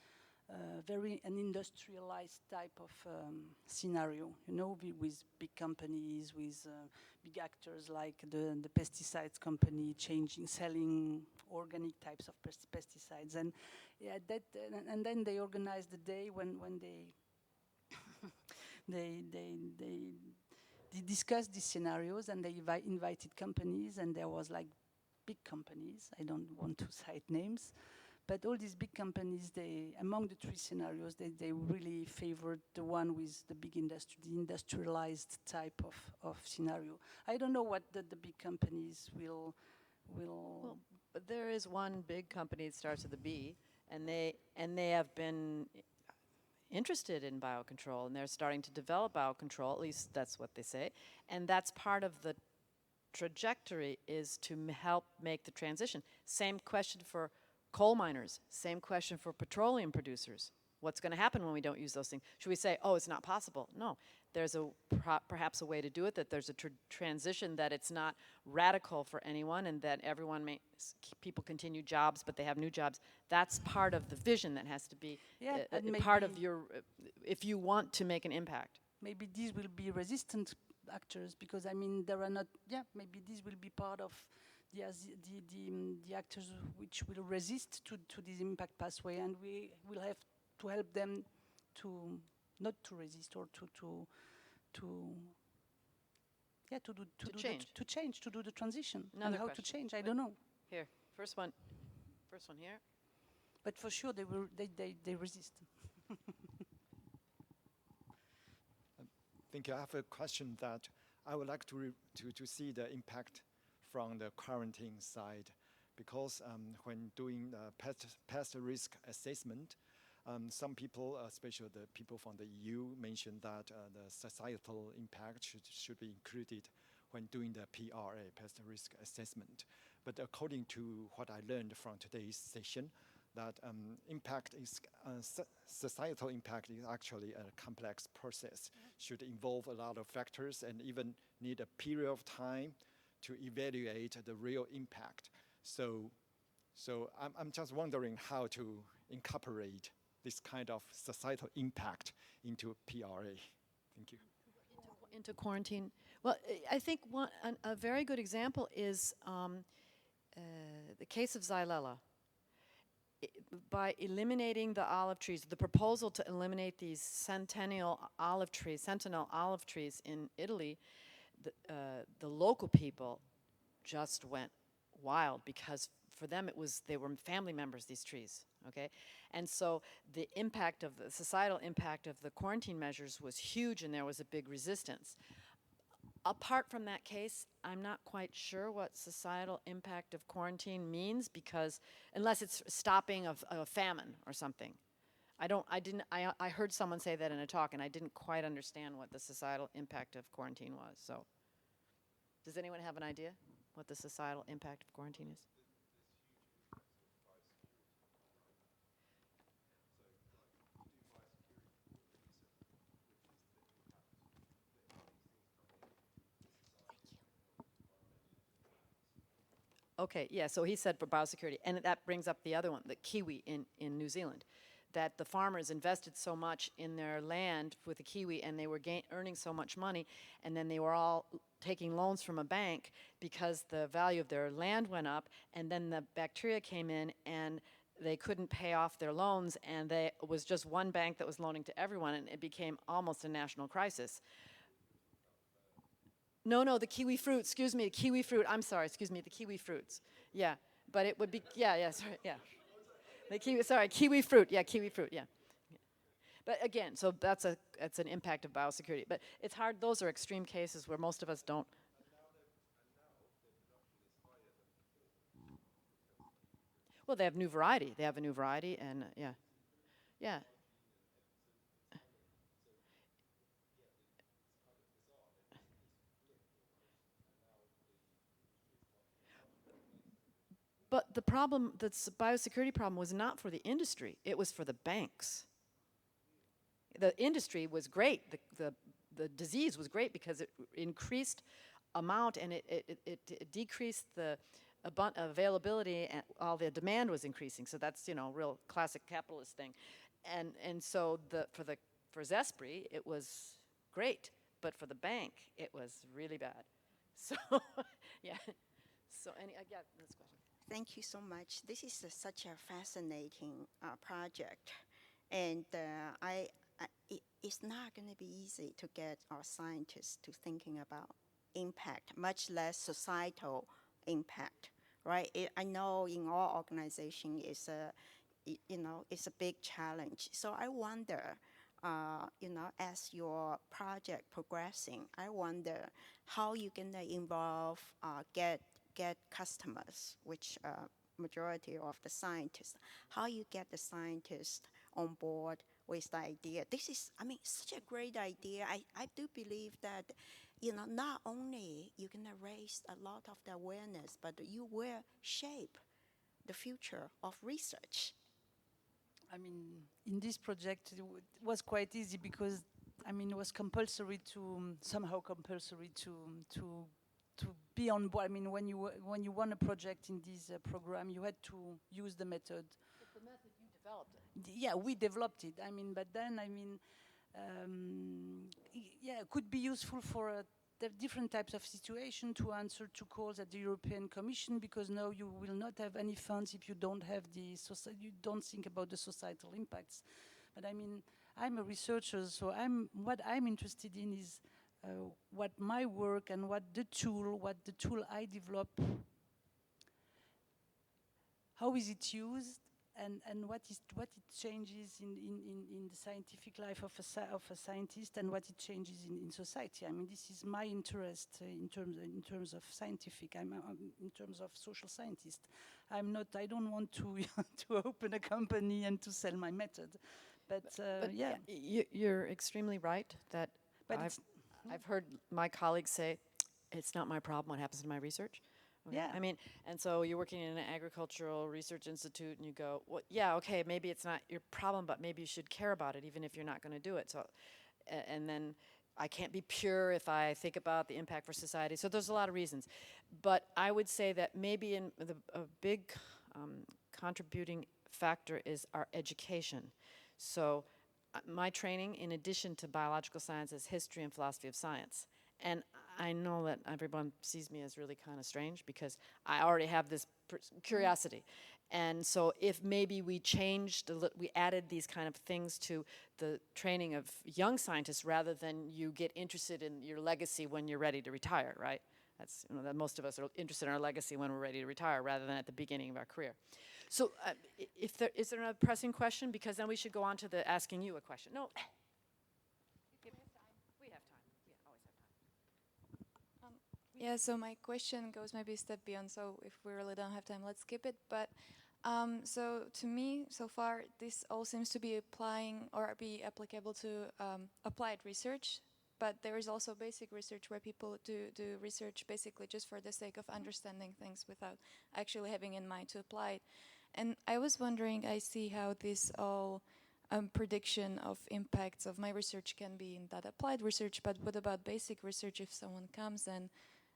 very an industrialized type of scenario, you know, with big companies, with big actors like the pesticides company selling organic types of pesticides, and and then they organized the day when they discussed these scenarios, and they invited companies, and there was like big companies, I don't want to cite names, but all these big companies, among the 3 scenarios, they really favored the one with the big industry, the industrialized type of scenario. I don't know what the big companies will. Well, but there is one big company that starts with a B, and they have been interested in biocontrol, and they're starting to develop biocontrol, at least that's what they say, and that's part of the trajectory, is to help make the transition. Same question for coal miners, same question for petroleum producers. What's going to happen when we don't use those things? Should we say, oh, it's not possible? No, there's perhaps a way to do it, that there's a transition, that it's not radical for anyone, and that people continue jobs, but they have new jobs. That's part of the vision that has to be part of your, if you want to make an impact. Maybe these will be resistant actors, because I mean there are not. Yeah, maybe this will be part of the actors which will resist to this impact pathway, and we will have to help them to not to resist, or to change, to do the transition. Another and how question. to change, I don't know. Here, first one here. But for sure they resist. I think I have a question that I would like to see the impact from the quarantine side, because when doing pest risk assessment, some people, especially the people from the EU, mentioned that the societal impact should be included when doing the PRA, pest risk assessment. But according to what I learned from today's session, that impact is, societal impact is actually a complex process, should involve a lot of factors and even need a period of time to evaluate the real impact. So I'm just wondering how to incorporate this kind of societal impact into PRA. Thank you. Into quarantine. Well, I think a very good example is the case of Xylella. By eliminating the olive trees, the proposal to eliminate these sentinel olive trees in Italy, the local people just went wild, because for them they were family members, these trees, okay? And so the impact of the societal impact of the quarantine measures was huge, and there was a big resistance. Apart from that case, I'm not quite sure what societal impact of quarantine means, because unless it's stopping of a famine or something. I heard someone say that in a talk, and I didn't quite understand what the societal impact of quarantine was. So does anyone have an idea what the societal impact of quarantine is? Okay, yeah, so he said for biosecurity, and that brings up the other one, the kiwi in New Zealand, that the farmers invested so much in their land with the kiwi, and they were earning so much money, and then they were all taking loans from a bank because the value of their land went up, and then the bacteria came in, and they couldn't pay off their loans, and it was just one bank that was loaning to everyone, and it became almost a national crisis. No, the kiwi fruit, excuse me, the kiwi fruit, I'm sorry, excuse me, the kiwi fruits. Yeah, but it would be, yeah, sorry, yeah. The kiwi fruit, yeah. But again, so that's an impact of biosecurity. But it's hard, those are extreme cases where most of us don't. Well, they have a new variety, and yeah. But the problem, the biosecurity problem, was not for the industry, it was for the banks. The industry was great, the disease was great because it increased amount, and it decreased the availability, and all the demand was increasing. So that's, real classic capitalist thing. And so for Zespri, it was great, but for the bank, it was really bad. So, yeah. So, yeah, this question. Thank you so much. This is such a fascinating project, and it's not going to be easy to get our scientists to thinking about impact, much less societal impact, right? I know in our organization it's a big challenge. So I wonder, as your project progressing, I wonder how you can involve, get customers, which majority of the scientists, how you get the scientists on board with the idea. This is, such a great idea. I do believe that, not only you're gonna raise a lot of the awareness, but you will shape the future of research. In this project, it was quite easy because, it was somehow compulsory to be on board. When you won a project in this program, you had to use the method. But the method you developed it. Yeah, we developed it. But then, it could be useful for the different types of situation to answer to calls at the European Commission, because now you will not have any funds if you don't have you don't think about the societal impacts. But I'm a researcher, so what I'm interested in is what my work and what the tool I develop, how is it used, and what it changes in the scientific life of a scientist, and what it changes in society. I mean, this is my interest in terms of scientific. I'm in terms of social scientist. I'm not. I don't want to to open a company and to sell my method. But yeah, you're extremely right that but I've heard my colleagues say, it's not my problem what happens to my research. Okay? Yeah. I mean, and so you're working in an agricultural research institute and you go, well, yeah, okay, maybe it's not your problem, but maybe you should care about it even if you're not going to do it. So, and then I can't be pure if I think about the impact for society. So there's a lot of reasons. But I would say that maybe a big contributing factor is our education. So my training, in addition to biological science, is history and philosophy of science. And I know that everyone sees me as really kind of strange because I already have this curiosity. And so if maybe we changed, we added these kind of things to the training of young scientists rather than you get interested in your legacy when you're ready to retire, right? That's, you know, that most of us are interested in our legacy when we're ready to retire rather than at the beginning of our career. So is there another pressing question? Because then we should go on to the asking you a question. No. We have time. We have time. We always have time. Yeah, so my question goes maybe a step beyond, so if we really don't have time, let's skip it. But so to me, so far, this all seems to be applying or be applicable to applied research, but there is also basic research where people do research basically just for the sake of understanding things without actually having in mind to apply it. And I was wondering, I see how this all prediction of impacts of my research can be in that applied research, but what about basic research if someone comes and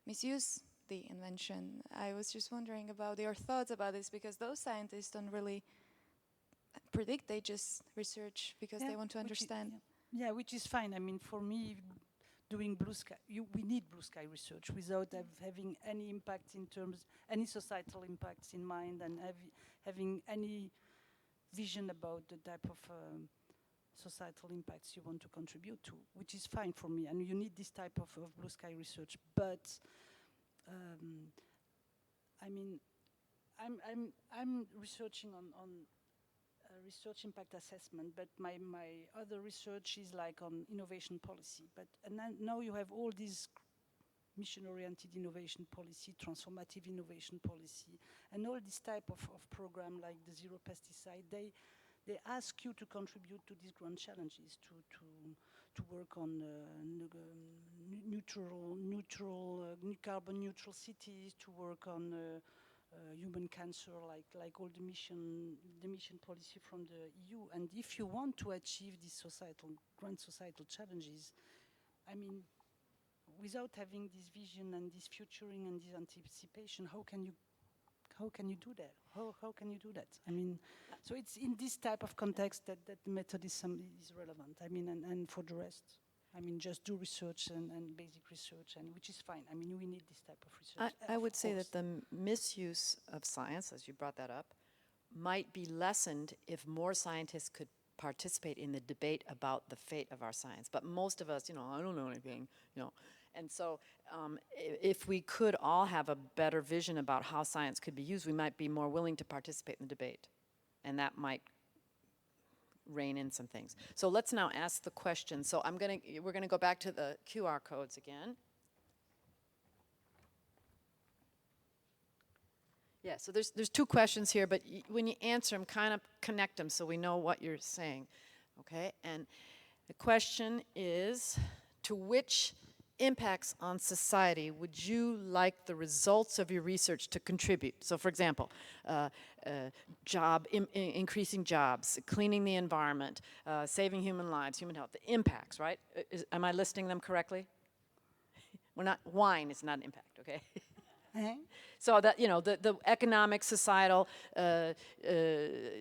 misuse the invention? I was just wondering about your thoughts about this, because those scientists don't really predict, they just research because they want to understand. Yeah, which is fine. I mean, for me, doing blue sky, we need blue sky research without having any impact in terms, any societal impacts in mind, and having any vision about the type of societal impacts you want to contribute to, which is fine for me. And you need this type of blue sky research. But I mean, I'm researching on research impact assessment, but my other research is like on innovation policy. But and then now you have all these mission-oriented innovation policy, transformative innovation policy, and all this type of program like the zero pesticide. They ask you to contribute to these grand challenges, to work on carbon neutral cities, to work on human cancer, like all the mission policy from the EU. And if you want to achieve these grand societal challenges, I mean, without having this vision and this futuring and this anticipation, how can you do that? How can you do that? I mean, so it's in this type of context that the method is relevant. I mean, and for the rest, I mean, just do research and basic research, and which is fine. I mean, we need this type of research. I would say that the misuse of science, as you brought that up, might be lessened if more scientists could participate in the debate about the fate of our science. But most of us, you know, I don't know anything, you know. And so if we could all have a better vision about how science could be used, we might be more willing to participate in the debate. And that might rein in some things. So let's now ask the question. So we're gonna go back to the QR codes again. Yeah, so there's two questions here, but when you answer them, kind of connect them so we know what you're saying, okay? And the question is, to which impacts on society would you like the results of your research to contribute? So for example, increasing jobs, cleaning the environment, saving human lives, human health, the impacts, right? Am I listing them correctly? Wine is not an impact, okay? So that, you know, the economic, societal,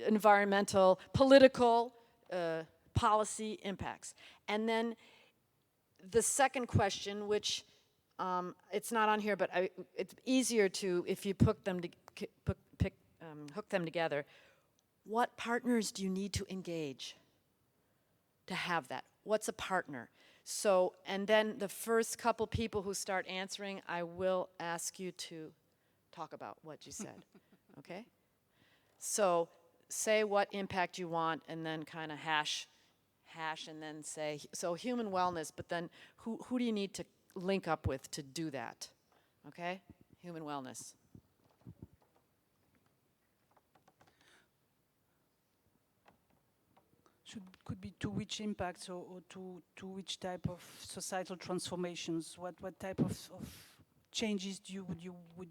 environmental, political, policy impacts. And then the second question, which it's not on here, but it's easier to, if you hook them together, what partners do you need to engage to have that? What's a partner? So, and then the first couple people who start answering, I will ask you to talk about what you said, okay? So say what impact you want, and then kind of hash, and then say, so human wellness, but then who do you need to link up with to do that? Okay? Human wellness. Could be to which impacts or to which type of societal transformations? What type of changes would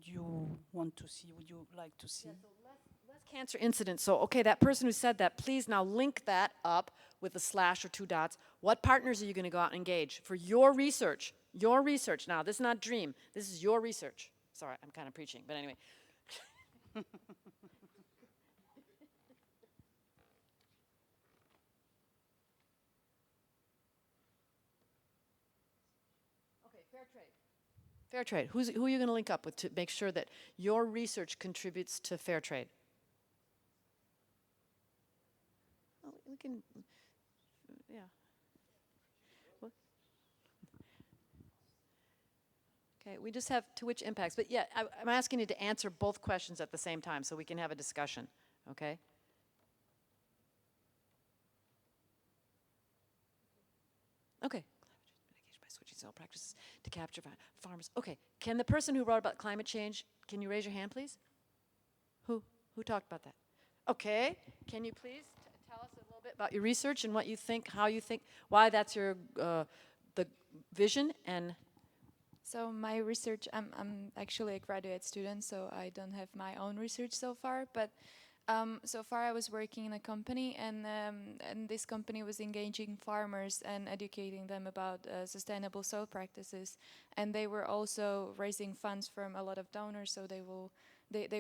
you want to see? Would you like to see? Yeah, so less cancer incidents. So, okay, that person who said that, please now link that up with a slash or 2 dots. What partners are you going to go out and engage for your research? Your research. Now, this is not dream. This is your research. Sorry, I'm kind of preaching, but anyway. Okay, fair trade. Fair trade. Who are you going to link up with to make sure that your research contributes to fair trade? Well, we can, yeah. What? Okay, we just have to which impacts. But yeah, I'm asking you to answer both questions at the same time so we can have a discussion, okay? Okay. By switching soil practices to capture farmers. Okay, can the person who wrote about climate change, can you raise your hand, please? Who talked about that? Okay, can you please tell us a little bit about your research and what you think, how you think, why that's your, the vision and... So my research, I'm actually a graduate student, so I don't have my own research so far, but so far I was working in a company, and this company was engaging farmers and educating them about sustainable soil practices, and they were also raising funds from a lot of donors, so they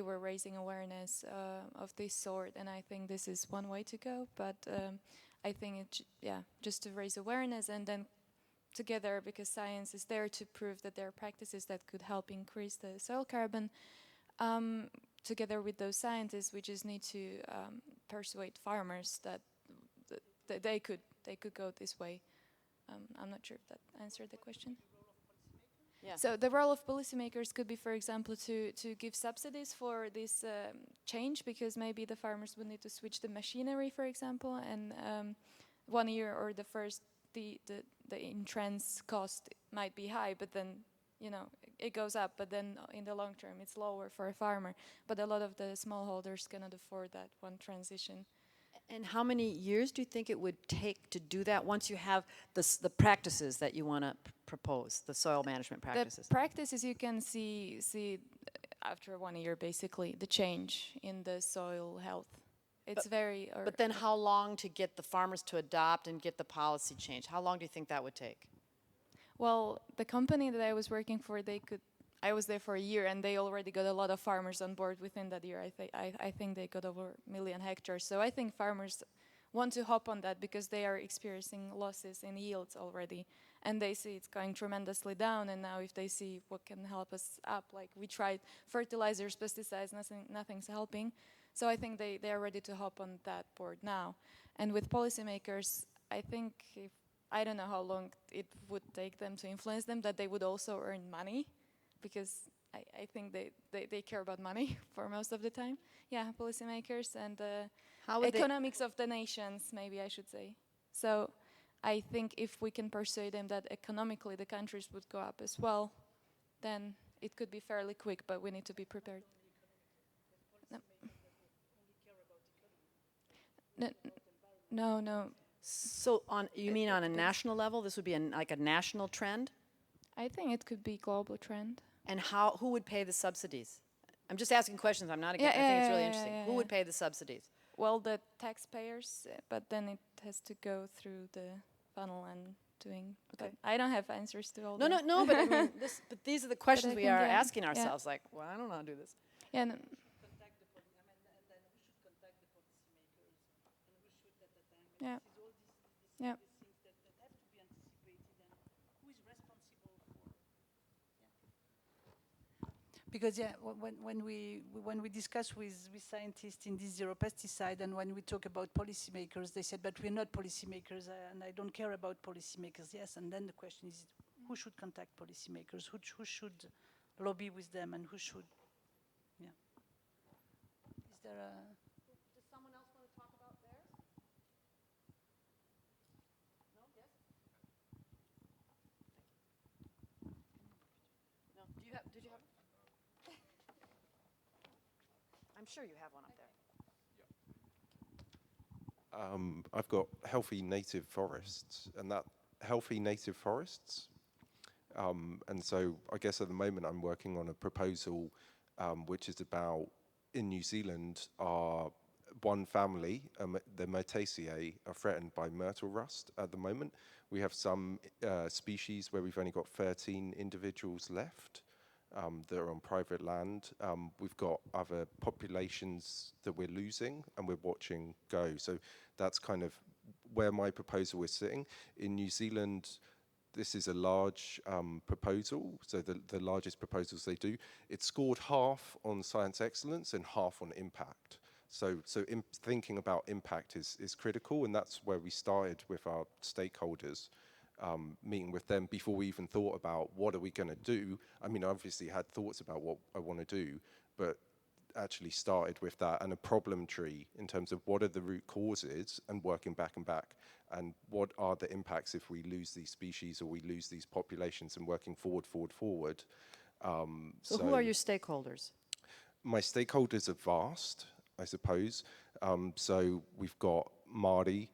were raising awareness of this sort, and I think this is one way to go, but I think just to raise awareness, and then together, because science is there to prove that there are practices that could help increase the soil carbon, together with those scientists, we just need to persuade farmers that they could go this way. I'm not sure if that answered the question. Yeah. So the role of policymakers could be, for example, to give subsidies for this change, because maybe the farmers would need to switch the machinery, for example, and 1 year or the first the entrance cost might be high, but then it goes up, but then in the long term it's lower for a farmer. But a lot of the smallholders cannot afford that one transition. And how many years do you think it would take to do that once you have the practices that you want to propose, the soil management practices? The practices you can see after 1 year, basically, the change in the soil health. It's but then how long to get the farmers to adopt and get the policy changed? How long do you think that would take? Well, the company that I was working for, I was there for a year, and they already got a lot of farmers on board within that year. I think they got over 1 million hectares. So I think farmers want to hop on that because they are experiencing losses in yields already, and they see it's going tremendously down. And now if they see what can help us up, like we tried fertilizers, pesticides, nothing's helping. So I think they are ready to hop on that board now. And with policymakers, I think I don't know how long it would take them to influence them, that they would also earn money, because I think they care about money for most of the time. Yeah, policymakers and economics of the nations, maybe I should say. So I think if we can persuade them that economically the countries would go up as well, then it could be fairly quick, but we need to be prepared. No. So you mean on a national level? This would be like a national trend? I think it could be global trend. And who would pay the subsidies? I'm just asking questions. I'm not against. I think it's really interesting. Who would pay the subsidies? Well, the taxpayers, but then it has to go through the funnel and doing. Okay. I don't have answers to all that. No. But I mean, but these are the questions we are asking ourselves. Like, well, I don't know how to do this. Yeah. Yeah. Because when we discuss with scientists in this zero pesticide, and when we talk about policymakers, they said, but we're not policymakers, and I don't care about policymakers. Yes, and then the question is, who should contact policymakers? Who should lobby with them, and who should? Yeah. Is there a? Does someone else want sure you have one up there. I've got healthy native forests, and that healthy native forests. And so I guess at the moment I'm working on a proposal which is about, in New Zealand, our one family, the Myrtaceae, are threatened by myrtle rust at the moment. We have some species where we've only got 13 individuals left that are on private land. We've got other populations that we're losing and we're watching go. So that's kind of where my proposal is sitting. In New Zealand, this is a large proposal, so the largest proposals they do. It's scored half on science excellence and half on impact. So thinking about impact is critical, and that's where we started with our stakeholders, meeting with them before we even thought about what are we going to do. I mean, I obviously had thoughts about what I want to do, but actually started with that and a problem tree in terms of what are the root causes and working back and back, and what are the impacts if we lose these species or we lose these populations, and working forward. So who are your stakeholders? My stakeholders are vast, I suppose. So we've got Māori,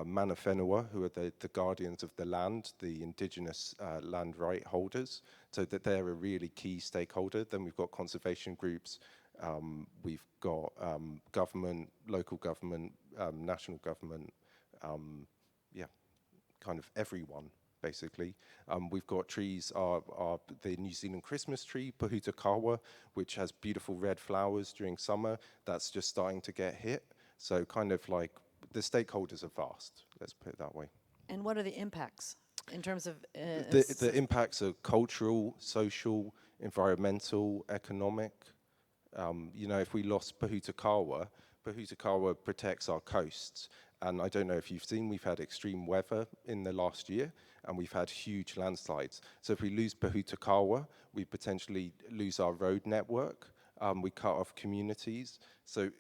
Mana Whenua, who are the guardians of the land, the indigenous land right holders, so that they're a really key stakeholder. Then we've got conservation groups, we've got government, local government, national government, kind of everyone, basically. We've got trees, the New Zealand Christmas tree, Pahutakawa, which has beautiful red flowers during summer. That's just starting to get hit. So kind of like the stakeholders are vast, let's put it that way. And what are the impacts in terms of... The impacts are cultural, social, environmental, economic. You know, if we lost Pahutakawa protects our coasts. And I don't know if you've seen, we've had extreme weather in the last year, and we've had huge landslides. So if we lose Pahutakawa, we potentially lose our road network. We cut off communities. So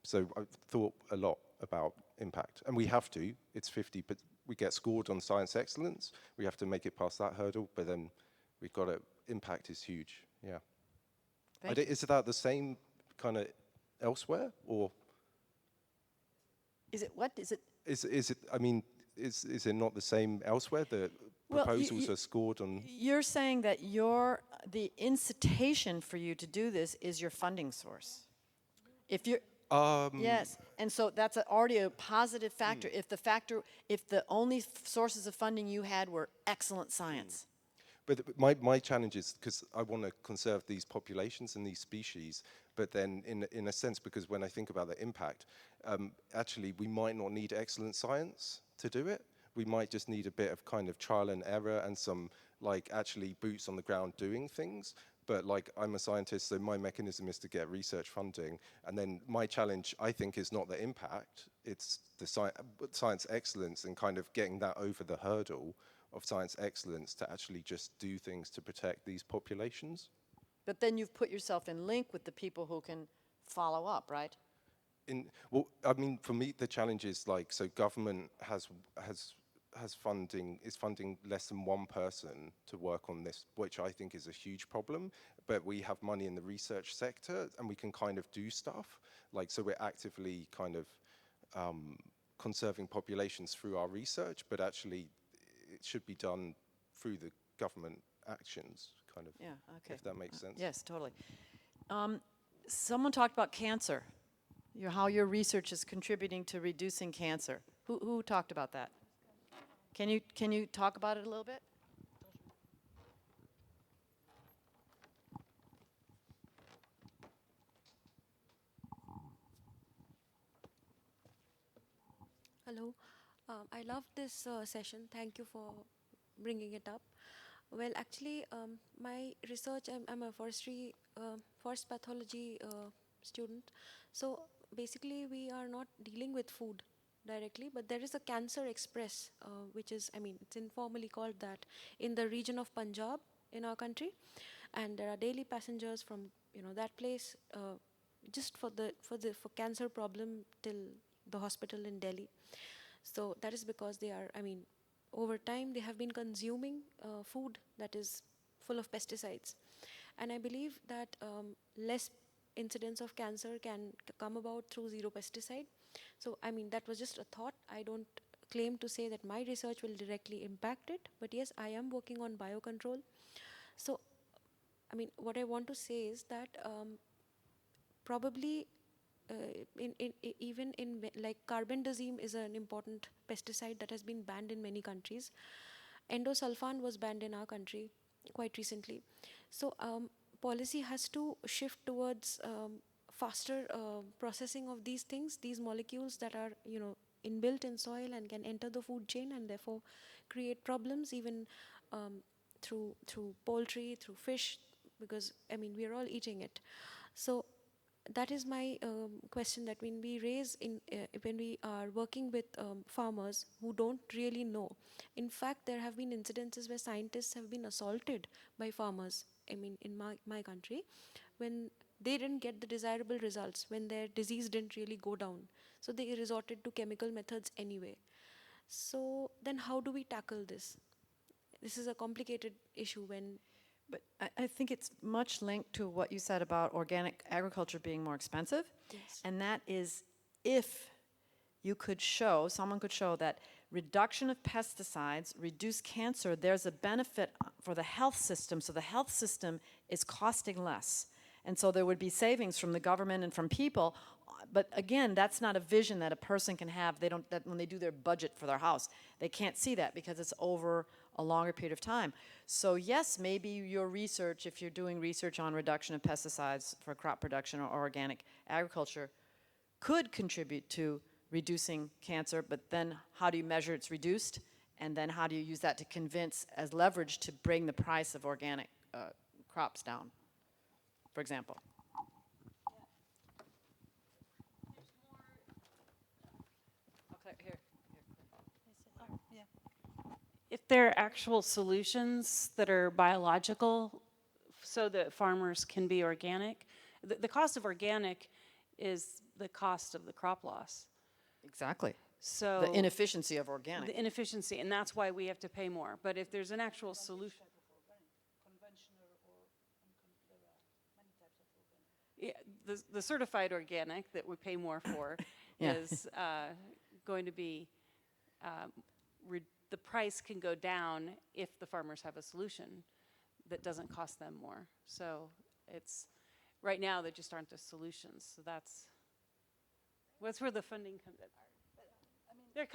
so I've thought a lot about impact, and we have to. It's 50, but we get scored on science excellence. We have to make it past that hurdle, but then we've got to, impact is huge, yeah. Is that the same kind of elsewhere, or? Is it what? Is it? Is it? I mean, is it not the same elsewhere? The proposals are scored on. You're saying that the incitation for you to do this is your funding source. If you're yes, and so that's already a positive factor. If the only sources of funding you had were excellent science. But my challenge is, because I want to conserve these populations and these species, but then in a sense, because when I think about the impact, actually we might not need excellent science to do it. We might just need a bit of kind of trial and error and some like actually boots on the ground doing things. But like, I'm a scientist, so my mechanism is to get research funding. And then my challenge, I think, is not the impact, it's the science excellence and kind of getting that over the hurdle of science excellence to actually just do things to protect these populations. But then you've put yourself in link with the people who can follow up, right? Well, I mean, for me, the challenge is like, so government is funding less than one person to work on this, which I think is a huge problem. But we have money in the research sector, and we can kind of do stuff. Like, so we're actively kind of conserving populations through our research, but actually it should be done through the government actions, kind of. Yeah, okay. If that makes sense. Yes, totally. Someone talked about cancer, how your research is contributing to reducing cancer. Who talked about that? Can you talk about it a little bit? Hello. I love this session. Thank you for bringing it up. Well, actually, my research, I'm a forest pathology student. So basically, we are not dealing with food directly, but there is a Cancer Express, which is, I mean, it's informally called that, in the region of Punjab in our country. And there are daily passengers from, that place, just for cancer problem till the hospital in Delhi. So that is because they are, I mean, over time they have been consuming food that is full of pesticides. And I believe that less incidence of cancer can come about through zero pesticide. So, I mean, that was just a thought. I don't claim to say that my research will directly impact it, but yes, I am working on biocontrol. So, I mean, what I want to say is that probably even in like carbendazim is an important pesticide that has been banned in many countries. Endosulfan was banned in our country quite recently. So policy has to shift towards faster processing of these things, these molecules that are, you know, inbuilt in soil and can enter the food chain and therefore create problems even through poultry, through fish, because I mean we are all eating it. So that is my question, that when we raise when we are working with farmers who don't really know. In fact, there have been incidences where scientists have been assaulted by farmers, I mean in my country, when they didn't get the desirable results, when their disease didn't really go down. So they resorted to chemical methods anyway. So then how do we tackle this? This is a complicated issue when But I think it's much linked to what you said about organic agriculture being more expensive. Yes. And that is if you could show, someone could show that reduction of pesticides reduce cancer, there's a benefit for the health system. So the health system is costing less. And so there would be savings from the government and from people. But again, that's not a vision that a person can have. They don't, that when they do their budget for their house, they can't see that because it's over a longer period of time. So yes, maybe your research, if you're doing research on reduction of pesticides for crop production or organic agriculture, could contribute to reducing cancer, but then how do you measure it's reduced? And then how do you use that to convince as leverage to bring the price of organic crops down, for example? Here. If there are actual solutions that are biological so that farmers can be organic, the cost of organic is the cost of the crop loss. Exactly. So The inefficiency of organic. the inefficiency, and that's why we have to pay more. But if there's an actual solution. Yeah, the certified organic that we pay more for Yeah. is going to be, the price can go down if the farmers have a solution that doesn't cost them more. So it's, right now there just aren't the solutions. So that's where the funding comes in. They're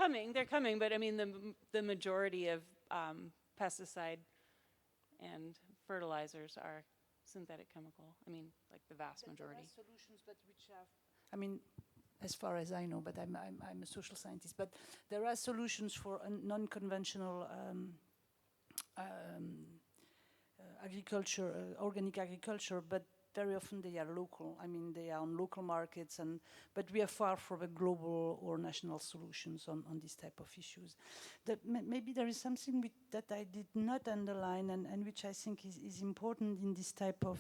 coming, but I mean the majority of pesticide and fertilizers are synthetic chemical. I mean, like the vast majority. There are solutions, but which have, I mean, as far as I know, but I'm a social scientist, but there are solutions for non-conventional agriculture, organic agriculture, but very often they are local. I mean, they are on local markets, but we are far from a global or national solutions on these type of issues. That maybe there is something that I did not underline and which I think is important in this type of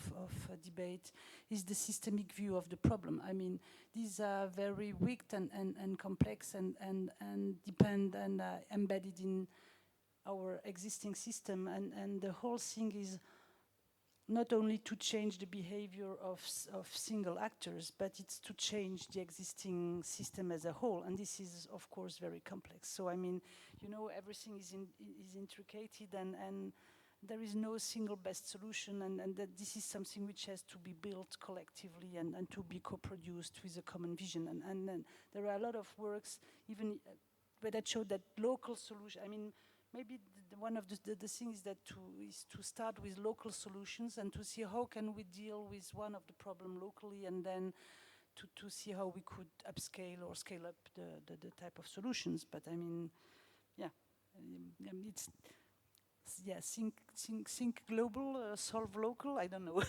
debate is the systemic view of the problem. I mean, these are very weak and complex and depend and embedded in our existing system, and the whole thing is not only to change the behavior of single actors, but it's to change the existing system as a whole, and this is of course very complex. So I mean, you know, everything is intricate, and there is no single best solution, and that this is something which has to be built collectively and to be co-produced with a common vision. And then there are a lot of works, even where that show that local solution. I mean, maybe one of the things is that to start with local solutions and to see how can we deal with one of the problem locally, and then to see how we could upscale or scale up the type of solutions. But I mean, yeah, it's think global, solve local. I don't know.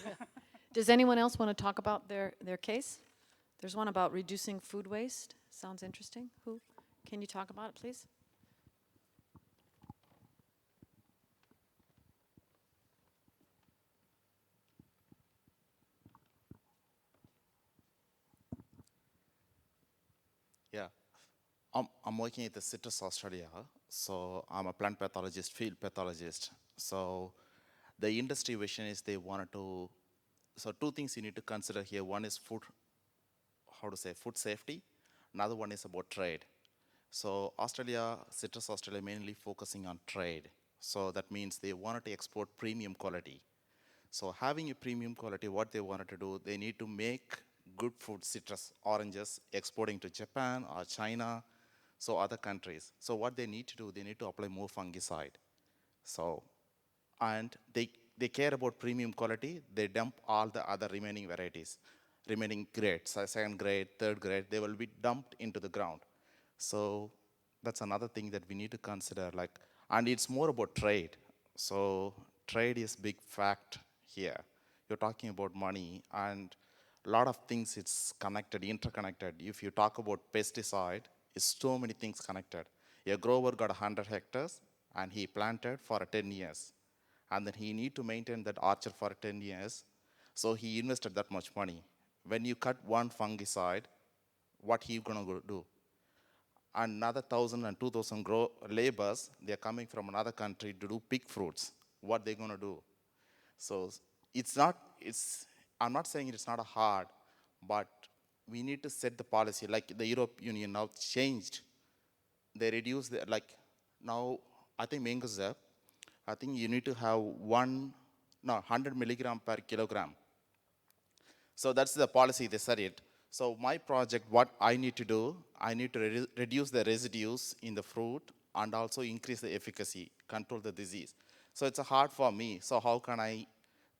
Does anyone else want to talk about their case? There's one about reducing food waste. Sounds interesting. Who? Can you talk about it, please? Yeah, I'm working at the Citrus Australia, so I'm a plant pathologist, field pathologist. So the industry vision is they wanted to so two things you need to consider here. One is food, food safety. Another one is about trade. So Australia, Citrus Australia mainly focusing on trade. So that means they wanted to export premium quality. So having a premium quality, what they wanted to do, they need to make good fruit, citrus, oranges, exporting to Japan or China, so other countries. So what they need to do, they need to apply more fungicide. So, and they care about premium quality, they dump all the other remaining varieties, remaining grades, second grade, third grade, they will be dumped into the ground. So that's another thing that we need to consider, like, and it's more about trade. So trade is big fact here. You're talking about money and a lot of things it's connected, interconnected. If you talk about pesticide, it's so many things connected. A grower got 100 hectares and he planted for 10 years. And then he need to maintain that orchard for 10 years. So he invested that much money. When you cut one fungicide, what he gonna go do? Another 1,000 and 2,000 laborers, they're coming from another country to do pig fruits. What they gonna do? So I'm not saying it's not hard, but we need to set the policy. Like the European Union now changed. They reduced now I think mangoes there, I think you need to have 100 milligram per kilogram. So that's the policy, they said it. So my project, what I need to do, I need to reduce the residues in the fruit and also increase the efficacy, control the disease. So it's hard for me. So how can I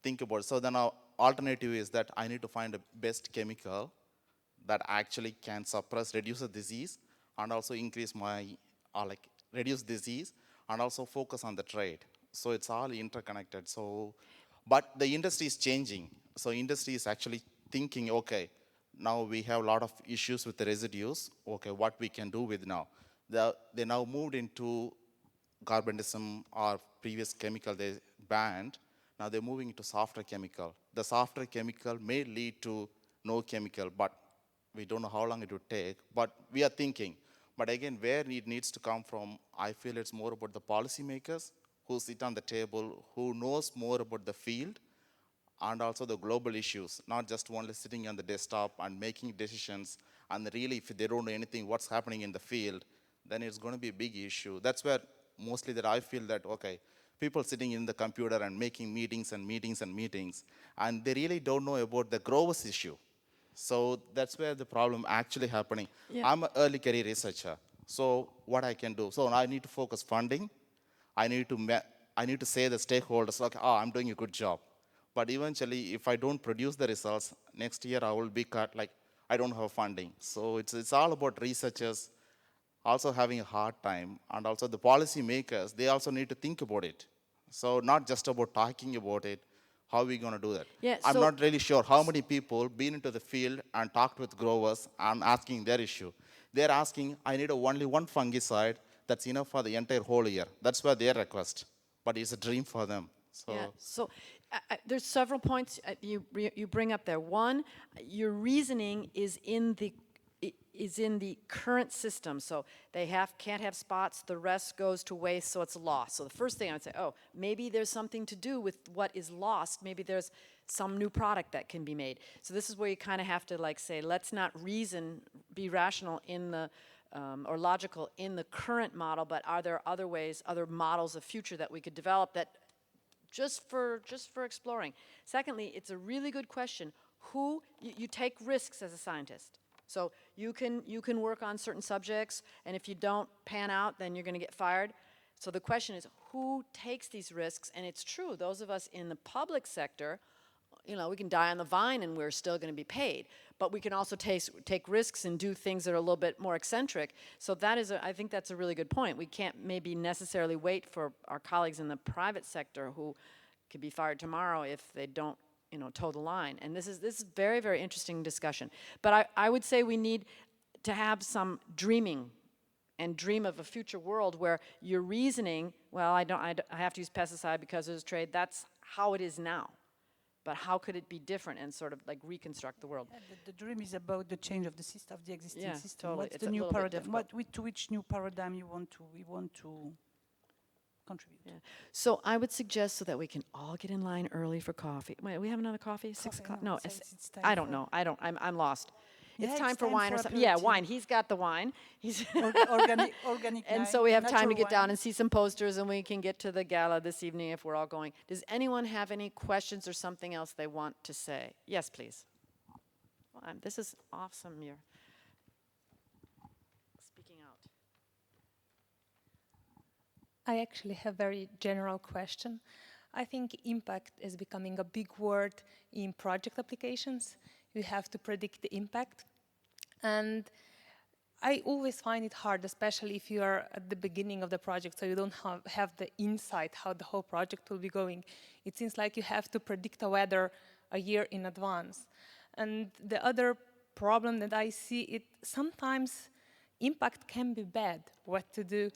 think about it? So then our alternative is that I need to find the best chemical that actually can suppress, reduce the disease, and also increase reduce disease, and also focus on the trade. So it's all interconnected. So, but the industry is changing. So industry is actually thinking, okay, now we have a lot of issues with the residues. Okay, what we can do with now? They now moved into carbonism or previous chemical they banned. Now they're moving into softer chemical. The softer chemical may lead to no chemical, but we don't know how long it would take. But we are thinking. But again, where it needs to come from, I feel it's more about the policymakers who sit on the table, who knows more about the field, and also the global issues, not just only sitting on the desktop and making decisions, and really if they don't know anything what's happening in the field, then it's going to be a big issue. That's where mostly that I feel that, okay, people sitting in the computer and making meetings and meetings and meetings, and they really don't know about the growers issue. So that's where the problem actually happening. Yeah. I'm an early career researcher, so what I can do? So I need to focus funding. I need to say the stakeholders, like, I'm doing a good job. But eventually, if I don't produce the results, next year I will be cut, like, I don't have funding. So it's all about researchers also having a hard time, and also the policy makers, they also need to think about it. So not just about talking about it, how are we going to do that? Yeah, I'm so- not really sure how many people been into the field and talked with growers and asking their issue. They're asking, I need only one fungicide that's enough for the entire whole year. That's what their request. But it's a dream for them. So. Yeah, so there's several points you bring up there. One, your reasoning is in the current system. So they can't have spots, the rest goes to waste, so it's lost. So the first thing I would say, maybe there's something to do with what is lost. Maybe there's some new product that can be made. So this is where you kind of have to say, let's not be rational in the, or logical in the current model, but are there other ways, other models of future that we could develop that just for exploring. Secondly, it's a really good question. You take risks as a scientist. So you can work on certain subjects, and if you don't pan out, then you're going to get fired. So the question is, who takes these risks? And it's true, those of us in the public sector, we can die on the vine and we're still going to be paid. But we can also take risks and do things that are a little bit more eccentric. So I think that's a really good point. We can't maybe necessarily wait for our colleagues in the private sector who could be fired tomorrow if they don't, toe the line. And this is very, very interesting discussion. But I would say we need to have some dreaming and dream of a future world where your reasoning, well, I have to use pesticide because there's trade, that's how it is now. But how could it be different and sort of reconstruct the world? Yeah, the dream is about the change of the system, of the existing system. Totally. What's It's the a new little bit paradigm? difficult. To which new paradigm we want to contribute. Yeah. So I would suggest, so that we can all get in line early for coffee. Wait, we have another coffee? 6 Coffee, o'clock? no, No, it says it's time I don't for- know. I'm lost. Yeah, It's time it's for time wine for or something. Yeah, aperitif. wine. He's got the wine. He's Organic and wine, so we have time to natural get down wine. and see some posters, and we can get to the gala this evening if we're all going. Does anyone have any questions or something else they want to say? Yes, please. Well, this is awesome. You're speaking out. I actually have a very general question. I think impact is becoming a big word in project applications. You have to predict the impact. And I always find it hard, especially if you are at the beginning of the project, so you don't have the insight how the whole project will be going. It seems like you have to predict the weather a year in advance. And the other problem that I see, it sometimes impact can be bad. What to do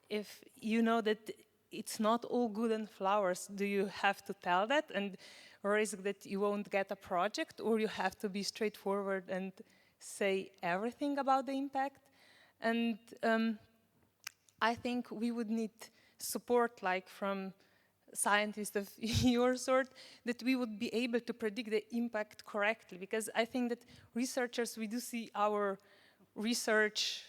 if you know that it's not all good and flowers? Do you have to tell that and risk that you won't get a project, or you have to be straightforward and say everything about the impact? And I think we would need support, like from scientists of your sort, that we would be able to predict the impact correctly, because I think that researchers, we do see our research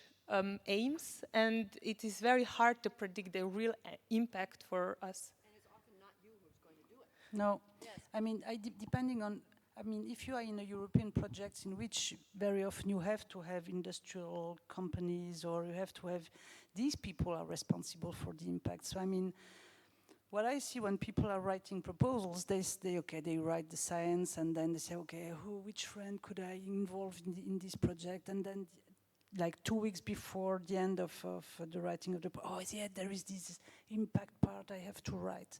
aims, and it is very hard to predict the real impact for us. And it's often not you who's going to do it. No, Yes. I mean, depending on, I mean, if you are in a European project in which very often you have to have industrial companies, or you have to have, these people are responsible for the impact. So I mean, what I see when people are writing proposals, they write the science, and then they say, okay, which friend could I involve in this project? And then like 2 weeks before the end of the writing of the, oh yeah, there is this impact part I have to write.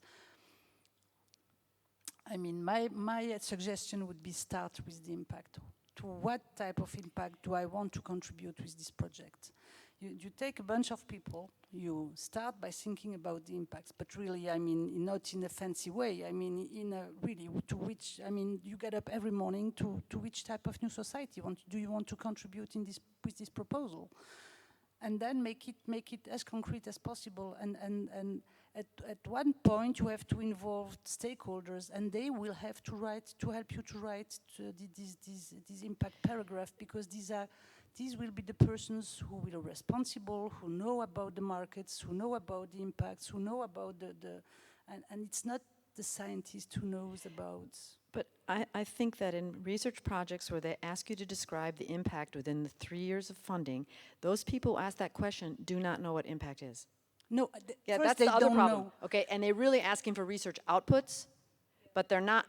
I mean, my suggestion would be start with the impact. To what type of impact do I want to contribute with this project? You take a bunch of people, you start by thinking about the impacts, but really, I mean, not in a fancy way. I mean, in a really, to which, I mean, you get up every morning to which type of new society do you want to contribute in this, with this proposal? And then make it as concrete as possible. And at one point, you have to involve stakeholders, and they will have to help you to write this impact paragraph, because these will be the persons who will be responsible, who know about the markets, who know about the impacts, who know about and it's not the scientist who knows about. But I think that in research projects where they ask you to describe the impact within the 3 years of funding, those people who ask that question do not know what impact is. No, Yeah, first that's they the other don't problem. know. Okay, and they're really asking for research outputs, but they're not,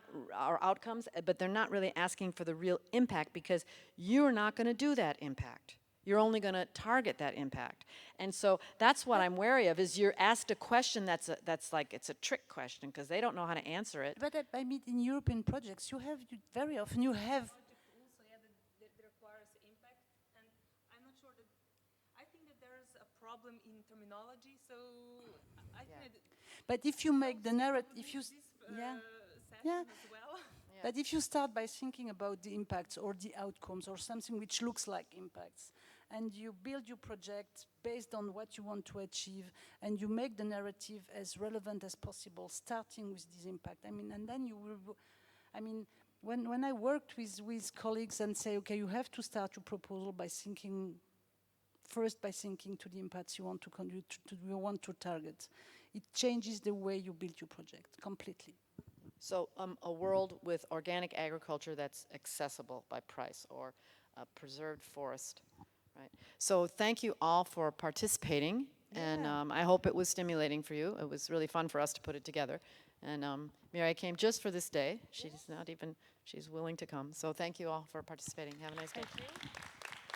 or outcomes, but they're not really asking for the real impact, because you're not going to do that impact. You're only going to target that impact. And so that's what I'm wary of, is you're asked a question that's like, it's a trick question, because they don't know how to answer it. But I mean, in European projects, very often you have. Also, yeah, that requires impact, and I'm not sure that, I think that there's a problem in terminology, so I think that. But if you make the narrative, if you, yeah. As well. But if you start by thinking about the impacts or the outcomes or something which looks like impacts, and you build your project based on what you want to achieve, and you make the narrative as relevant as possible, starting with this impact. I mean, and then you will, I mean, when I worked with colleagues and say, okay, you have to start your proposal by thinking, first by thinking to the impacts you want to contribute, you want to target. It changes the way you build your project completely. So a world with organic agriculture that's accessible by price, or a preserved forest, right? So thank you all for participating, and I hope it was stimulating for you. It was really fun for us to put it together. And Mireille came just for this day. She's not even, she's willing to come. So thank you all for participating. Have a nice day. Thank you.